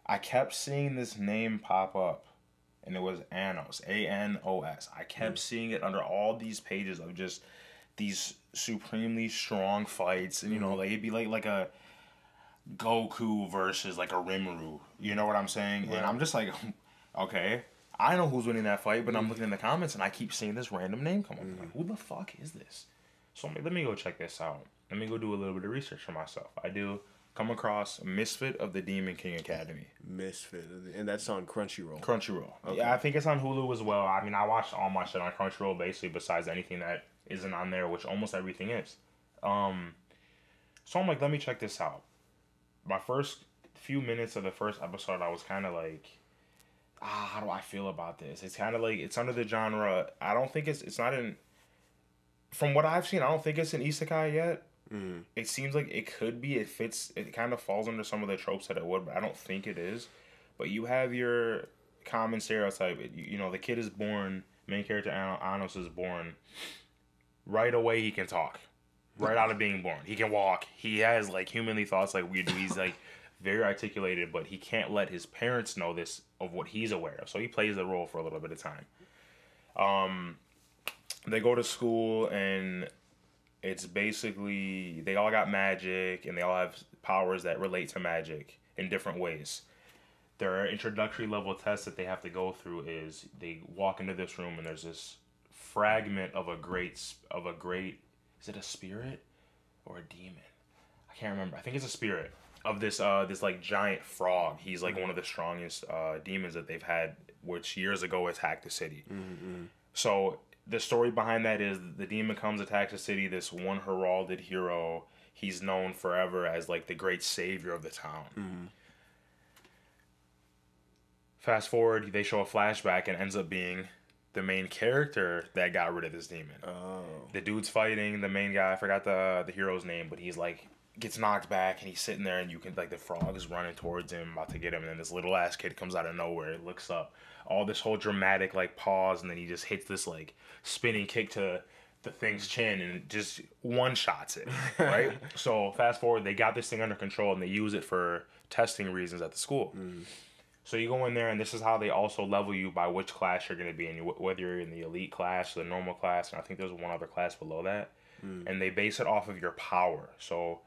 I kept seeing this name pop up, and it was Anos, ANOS. I kept seeing it under all these pages of just these supremely strong fights, and like it'd be like Goku versus like a Rimuru. You know what I'm saying? Right. And I'm just like, okay, I know who's winning that fight, but I'm looking in the comments and I keep seeing this random name come up. I'm like, who the fuck is this? So I'm like, let me go check this out. Let me go do a little bit of research for myself. I do come across Misfit of the Demon King Academy. Misfit, and that's on Crunchyroll. Crunchyroll. Okay. Yeah, I think it's on Hulu as well. I mean, I watched all my shit on Crunchyroll basically, besides anything that isn't on there, which almost everything is. So I'm like, let me check this out. My first few minutes of the first episode, I was kind of like, how do I feel about this? It's kind of like, it's under the genre. I don't think it's not in, from what I've seen, I don't think it's an isekai yet. Mm-hmm. It seems like it could be. It fits. It kind of falls under some of the tropes that it would, but I don't think it is. But you have your common stereotype. You know, the kid is born. Main character Anos is born. Right away, he can talk. Right out of being born, he can walk. He has like humanly thoughts like we do. He's like very articulated, but he can't let his parents know this of what he's aware of. So he plays the role for a little bit of time. They go to school and it's basically they all got magic and they all have powers that relate to magic in different ways. Their introductory level test that they have to go through is they walk into this room and there's this fragment of a great is it a spirit or a demon? I can't remember. I think it's a spirit of this like giant frog. He's like one of the strongest demons that they've had, which years ago attacked the city. Mm-hmm. So the story behind that is the demon comes, attacks the city. This one heralded hero, he's known forever as like the great savior of the town. Mm-hmm. Fast forward, they show a flashback and ends up being the main character that got rid of this demon. Oh. The dude's fighting the main guy. I forgot the hero's name, but he's like gets knocked back and he's sitting there and you can like the frog is running towards him about to get him and then this little ass kid comes out of nowhere, looks up, all this whole dramatic like pause and then he just hits this like spinning kick to the thing's chin and just one shots it, right? So fast forward, they got this thing under control and they use it for testing reasons at the school. So you go in there and this is how they also level you by which class you're going to be in, whether you're in the elite class or the normal class, and I think there's one other class below that. And they base it off of your power. So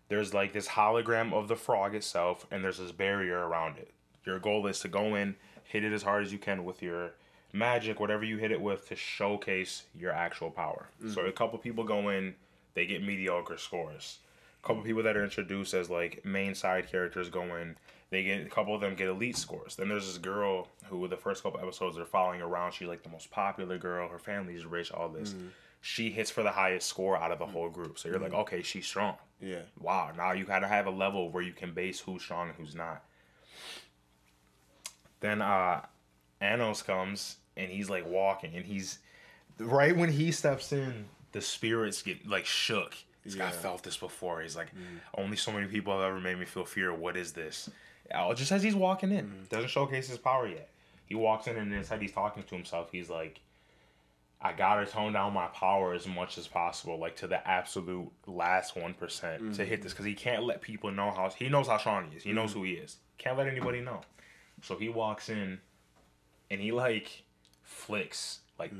there's like this hologram of the frog itself and there's this barrier around it. Your goal is to go in, hit it as hard as you can with your magic, whatever you hit it with, to showcase your actual power. So a couple people go in, they get mediocre scores. A couple people that are introduced as like main side characters go in, a couple of them get elite scores. Then there's this girl who the first couple episodes they're following around. She's like the most popular girl. Her family's rich, all this. She hits for the highest score out of the whole group. So you're like, okay, she's strong. Yeah. Wow, now you gotta have a level where you can base who's strong and who's not. Then Anos comes and he's like walking and he's right when he steps in, the spirits get like shook. He's like, I felt this before. He's like, only so many people have ever made me feel fear. What is this? Just as he's walking in, doesn't showcase his power yet. He walks in and in his head he's talking to himself. He's like, I gotta tone down my power as much as possible, like to the absolute last 1% to hit this, because he can't let people know he knows how strong he is. He knows who he is. Can't let anybody know. So he walks in and he like flicks, like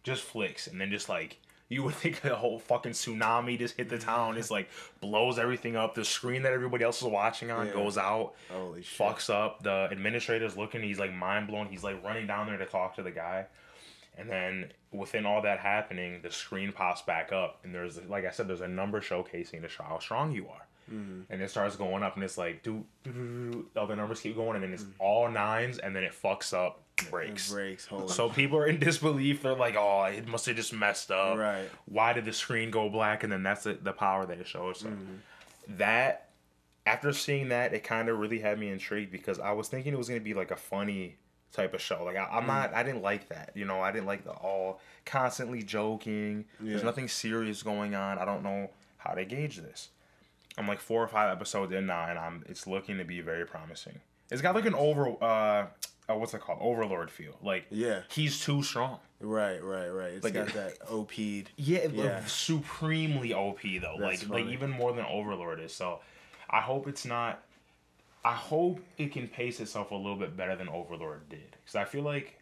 just flicks, and then just like you would think a whole fucking tsunami just hit the town. It's like blows everything up. The screen that everybody else is watching on goes out. Holy shit. Fucks up. The administrator's looking. He's like mind blown. He's like running down there to talk to the guy. And then within all that happening, the screen pops back up. And there's, like I said, there's a number showcasing how strong you are. And it starts going up and it's like, all the numbers keep going. And then it's all nines and then it fucks up. Breaks. Holy so people are in disbelief. They're like, oh, it must have just messed up. Right. Why did the screen go black? And then that's the power that it shows. So that, after seeing that, it kind of really had me intrigued because I was thinking it was going to be like a funny type of show. Like I didn't like that. You know, I didn't like the all constantly joking. There's nothing serious going on. I don't know how to gauge this. I'm like 4 or 5 episodes in now, and it's looking to be very promising. It's got like an what's it called? Overlord feel. Like, he's too strong. Right. It's like got that OP'd. Yeah, supremely OP though. That's like even more than Overlord is. So I hope it can pace itself a little bit better than Overlord did. Because I feel like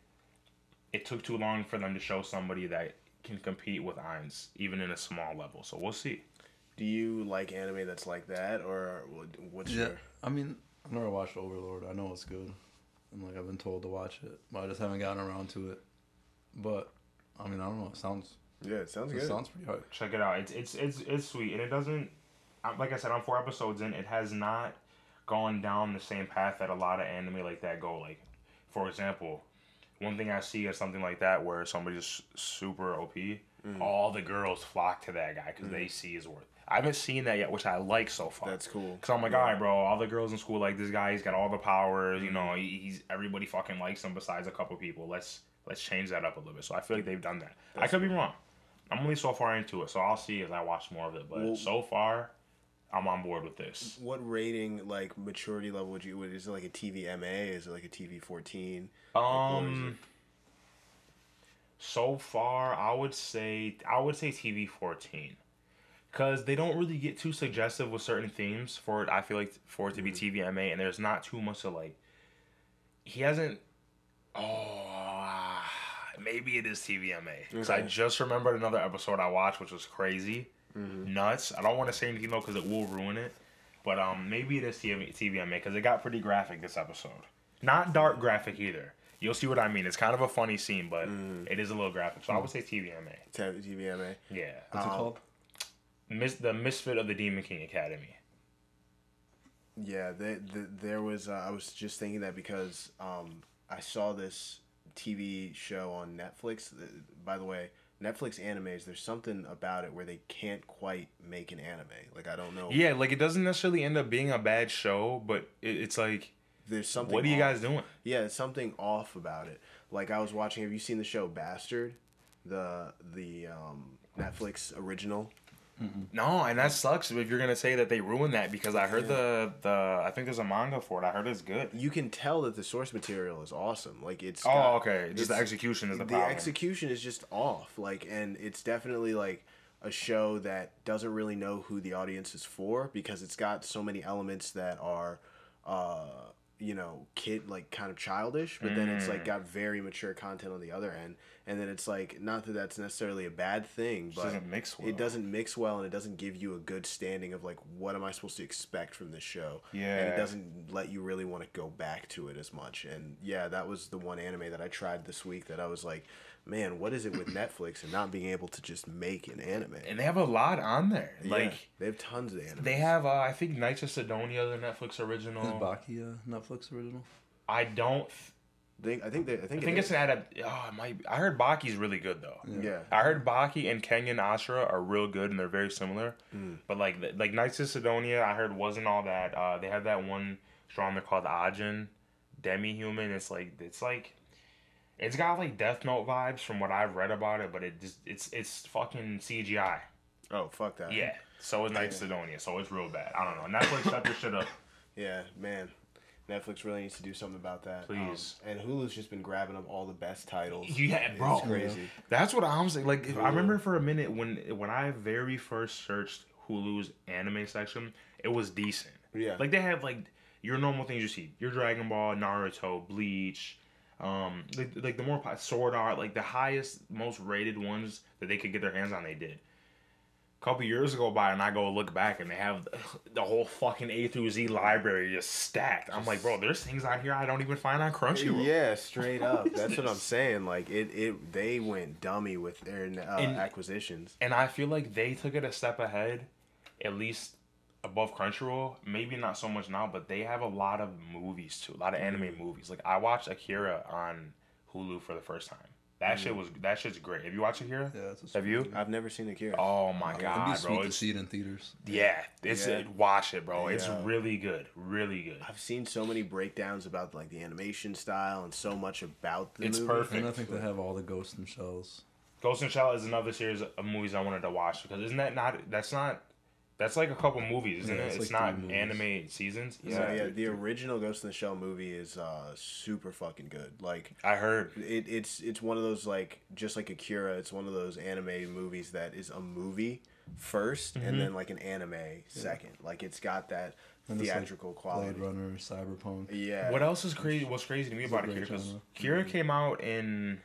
it took too long for them to show somebody that can compete with Ainz, even in a small level. So we'll see. Do you like anime that's like that, or what's Yeah, your? I mean, I've never watched Overlord. I know it's good, and like I've been told to watch it, but I just haven't gotten around to it. But I mean, I don't know. Yeah, it sounds It good. sounds pretty hard. Check it out. It's sweet, and it doesn't. Like I said, I'm 4 episodes in. It has not gone down the same path that a lot of anime like that go. Like, for example, one thing I see is something like that where somebody's super OP. All the girls flock to that guy because they see his worth. I haven't seen that yet, which I like so far. That's cool. Cause I'm like, all right, bro. All the girls in school like this guy. He's got all the powers. You know, he's everybody fucking likes him besides a couple people. Let's change that up a little bit. So I feel like they've done that. I could be wrong. I'm only so far into it, so I'll see as I watch more of it. But so far, I'm on board with this. What rating, like maturity level, would you? Is it like a TVMA? Is it like a TV 14? So far, I would say TV 14. Because they don't really get too suggestive with certain themes for it. I feel like for it to be TVMA, and there's not too much of like. He hasn't. Maybe it is TVMA. Because I just remembered another episode I watched, which was crazy, nuts. I don't want to say anything though, because it will ruin it. But maybe it is TVMA because it got pretty graphic this episode. Not dark graphic either. You'll see what I mean. It's kind of a funny scene, but it is a little graphic. So I would say TVMA. TVMA. Yeah. What's it called? The Misfit of the Demon King Academy. Yeah, there was. I was just thinking that because I saw this TV show on Netflix. By the way, Netflix animes, there's something about it where they can't quite make an anime. Like, I don't know. Yeah, like it doesn't necessarily end up being a bad show, but it's like, there's something. what are you guys doing? Yeah, it's something off about it. Like, I was watching. Have you seen the show Bastard? The Netflix original. No, and that sucks if you're gonna say that they ruined that because I heard I think there's a manga for it. I heard it's good. You can tell that the source material is awesome. Like, it's okay. Just the execution is the problem. The execution is just off. Like, and it's definitely like a show that doesn't really know who the audience is for because it's got so many elements that are kid, like, kind of childish, but then it's like got very mature content on the other end. And then it's like, not that that's necessarily a bad thing, but doesn't mix well. It doesn't mix well, and it doesn't give you a good standing of like, what am I supposed to expect from this show? Yeah. And it doesn't let you really want to go back to it as much. And yeah, that was the one anime that I tried this week that I was like, man, what is it with Netflix and not being able to just make an anime? And they have a lot on there. Like, they have tons of anime. They have, I think, Knights of Sidonia, the Netflix original. Is Baki a Netflix original? I don't. I think it's an adaptation. Oh, it might be. I heard Baki's really good though. Yeah. I heard Baki and Kengan Ashura are real good and they're very similar. But like Knights of Sidonia, I heard wasn't all that. They have that one genre called Ajin, Demi-Human. It's got like Death Note vibes from what I've read about it, but it's fucking CGI. Oh, fuck that. Yeah. So is Knights of Sidonia. So it's real bad. I don't know. Netflix set this shit up. Yeah, man. Netflix really needs to do something about that. Please. And Hulu's just been grabbing up all the best titles. Yeah, bro. It's crazy. That's what I'm saying. Like, I remember for a minute when I very first searched Hulu's anime section, it was decent. Yeah. Like, they have, like, your normal things you see. Your Dragon Ball, Naruto, Bleach, like the more Sword Art, like, the highest, most rated ones that they could get their hands on, they did. Couple years go by and I go look back and they have the whole fucking A through Z library just stacked. I'm like, bro, there's things out here I don't even find on Crunchyroll. Yeah, straight up. That's what I'm saying. Like they went dummy with their acquisitions. And I feel like they took it a step ahead, at least above Crunchyroll. Maybe not so much now, but they have a lot of movies too, a lot of anime movies. Like I watched Akira on Hulu for the first time. That shit's great. Have you watched Akira? Yeah, have you? I've never seen Akira. Oh my god, it'd be sweet bro! to see it in theaters. Yeah, watch it, bro. Yeah. It's really good, really good. I've seen so many breakdowns about like the animation style and so much about the movie. It's perfect. And I think they have all the Ghost in Shells. Ghost in Shell is another series of movies I wanted to watch because that's like a couple movies, isn't it? It's like not anime seasons. Yeah, the original Ghost in the Shell movie is super fucking good. Like I heard, it's one of those like just like Akira. It's one of those anime movies that is a movie first and then like an anime second. Like it's got that theatrical quality. Blade Runner, Cyberpunk. Yeah. What else is crazy? What's crazy to me about Akira? Because Akira came out in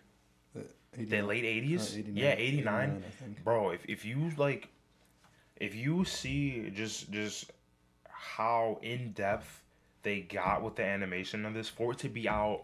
the late 80s. 89, 89. I think. Bro, if you like. if you see just how in depth they got with the animation of this, for it to be out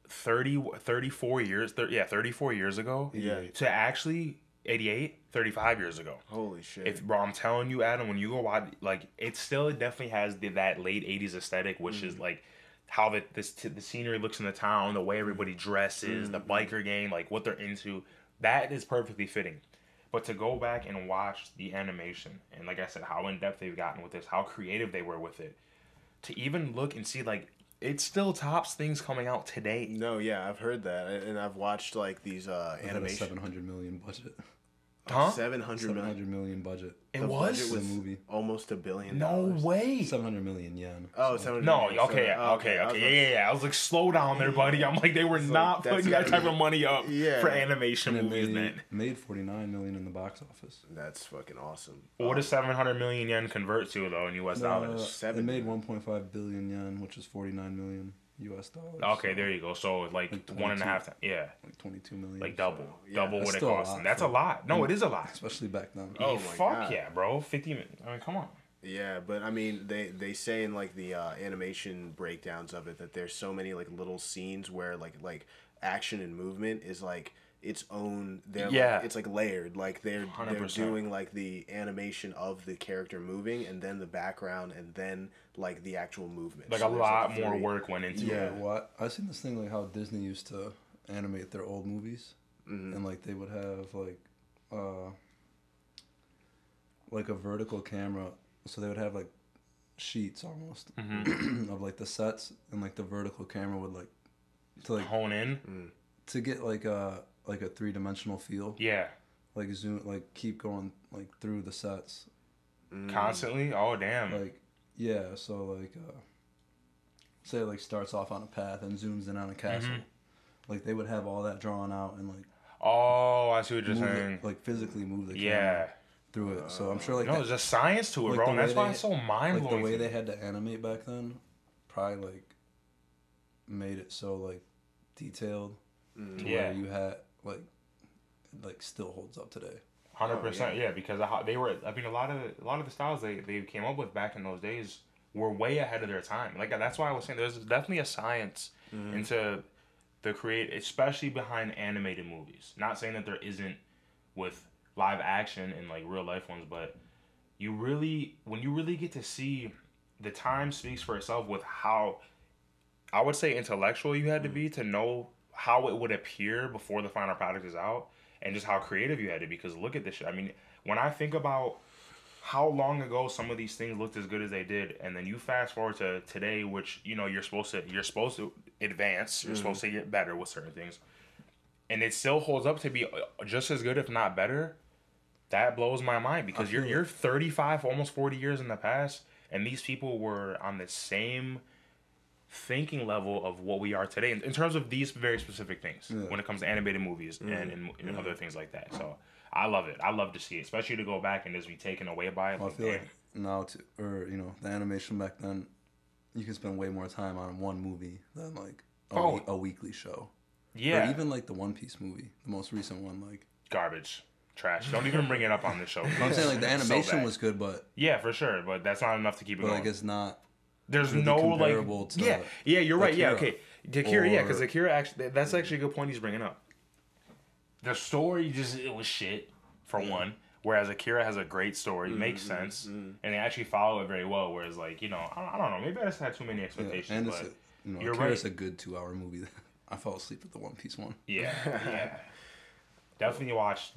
34 years, 34 years ago, to actually 88, 35 years ago. Holy shit. If, bro, I'm telling you, Adam, when you go watch, like, it still definitely has that late 80s aesthetic, which is like how the scenery looks in the town, the way everybody dresses, the biker gang, like what they're into. That is perfectly fitting. But to go back and watch the animation, and like I said, how in depth they've gotten with this, how creative they were with it, to even look and see, like, it still tops things coming out today. No, yeah, I've heard that, and I've watched like these animation. $700 million budget. Huh? 700 million budget. It The was budget the movie. almost $1 billion. no way. 700 million yen. Oh, So, 700 No, million. okay, yeah. I was like, slow down there, buddy. I'm like, they were It's not like, that's putting that gotta type be- of money up Yeah. for animation and movies, it man. made 49 million in the box office. That's fucking awesome. What does 700 million yen convert to, though, in US dollars? Seven. It made 1.5 billion yen, which is 49 million US dollars. Okay, so there you go. So, like, Like 1.5 times. Yeah, like $22 million. like double. yeah, Double that's what it still a costs. lot And that's a for- lot. No, it is a lot. especially back then. Oh, my fuck God. yeah, bro. 50. I mean, come on. Yeah, but I mean, they say in like the animation breakdowns of it that there's so many like little scenes where like action and movement is like its own. Yeah. it's like layered. Like they're 100%. doing like the animation of the character moving, and then the background, and then like the actual movement. Like, So a there's, lot more three- work went into Yeah. it. What I seen this thing like how Disney used to animate their old movies, Mhm. and like they would have like a vertical camera, so they would have like sheets almost of like the sets, and like the vertical camera would like to like Hone in. to get like a 3-dimensional feel, Yeah. like zoom, like keep going like through the sets, Constantly. Oh, damn. like yeah, so like say it like starts off on a path and zooms in on a castle, like they would have all that drawn out and like Oh, I see what you're move saying. it, like physically move the Yeah. camera through it. So I'm sure like No, that, there's a science to it, like bro. the And that's way why they- it's so mind like blowing. the way they had to animate back then, probably like made it so like detailed to Yeah. where you had like still holds up today. 100%, yeah, because of how they were. I mean, a lot of the styles they came up with back in those days were way ahead of their time. Like, that's why I was saying there's definitely a science into the create, especially behind animated movies. Not saying that there isn't with live action and like real life ones, but when you really get to see, the time speaks for itself with how, I would say, intellectual you had to be to know how it would appear before the final product is out, and just how creative you had to be. Because look at this shit. I mean, when I think about how long ago some of these things looked as good as they did, and then you fast forward to today, which, you know, you're supposed to advance, you're supposed to get better with certain things, and it still holds up to be just as good, if not better. That blows my mind, because you're 35, almost 40 years in the past, and these people were on the same thinking level of what we are today in terms of these very specific things when it comes to animated movies and other things like that. So I love it. I love to see it, especially to go back and just be taken away by it. Well, I Like, feel damn. like now the animation back then, you can spend way more time on one movie than like a weekly show. Yeah, Or even like the One Piece movie, the most recent one. Like garbage, trash. Don't even bring it up on this show. I'm saying, like the So animation bad. was good, but Yeah, for sure, but that's not enough to keep it going. like it's not. There's really no like comparable to yeah, you're right. Yeah, Akira. okay. Akira, yeah, because Or- Akira actually, that's actually a good point he's bringing up. The story it was shit for one, whereas Akira has a great story, makes sense, and they actually follow it very well. Whereas like, you know, I don't know, maybe I just had too many Yeah, expectations, and it's but you're you're Akira's right. a good 2-hour movie. I fell asleep with the One Piece one. yeah. Definitely watch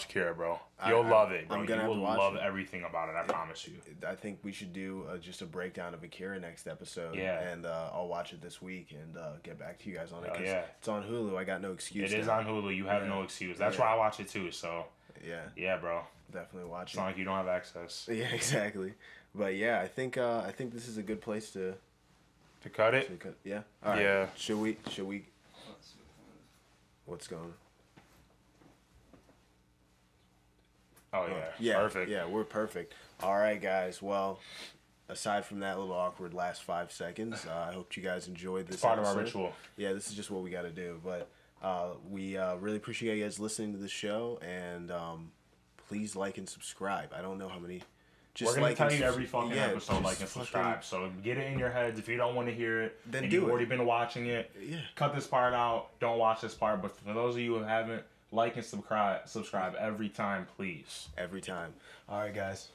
Akira, bro. You'll love it, bro. I'm You gonna have will to watch love it. everything about it. I promise you. I think we should do just a breakdown of Akira next episode. Yeah. And I'll watch it this week and get back to you guys on it. Oh, 'Cause yeah. it's on Hulu. I got no excuse. It is now. on Hulu. You have Yeah. no excuse. That's Yeah. why I watch it too. So Yeah, yeah, bro. definitely watch It's it. not like you don't have access Yeah, exactly. But yeah, I think this is a good place to to cut it. cut. Yeah. All right. Yeah. Should we? What's going? Oh yeah, Yeah. perfect. Yeah, we're perfect. All right, guys. Well, aside from that little awkward last 5 seconds, I hope you guys enjoyed this. It's part of our episode. ritual. Yeah, this is just what we got to do. But we really appreciate you guys listening to the show, and please like and subscribe. I don't know how many. We're gonna like tell and you every fucking episode, just like and subscribe. So get it in your heads. If you don't want to hear it, Then and do you've it. already been watching it, cut this part out. Don't watch this part. But for those of you who haven't, like and subscribe every time, please. Every time. All right, guys.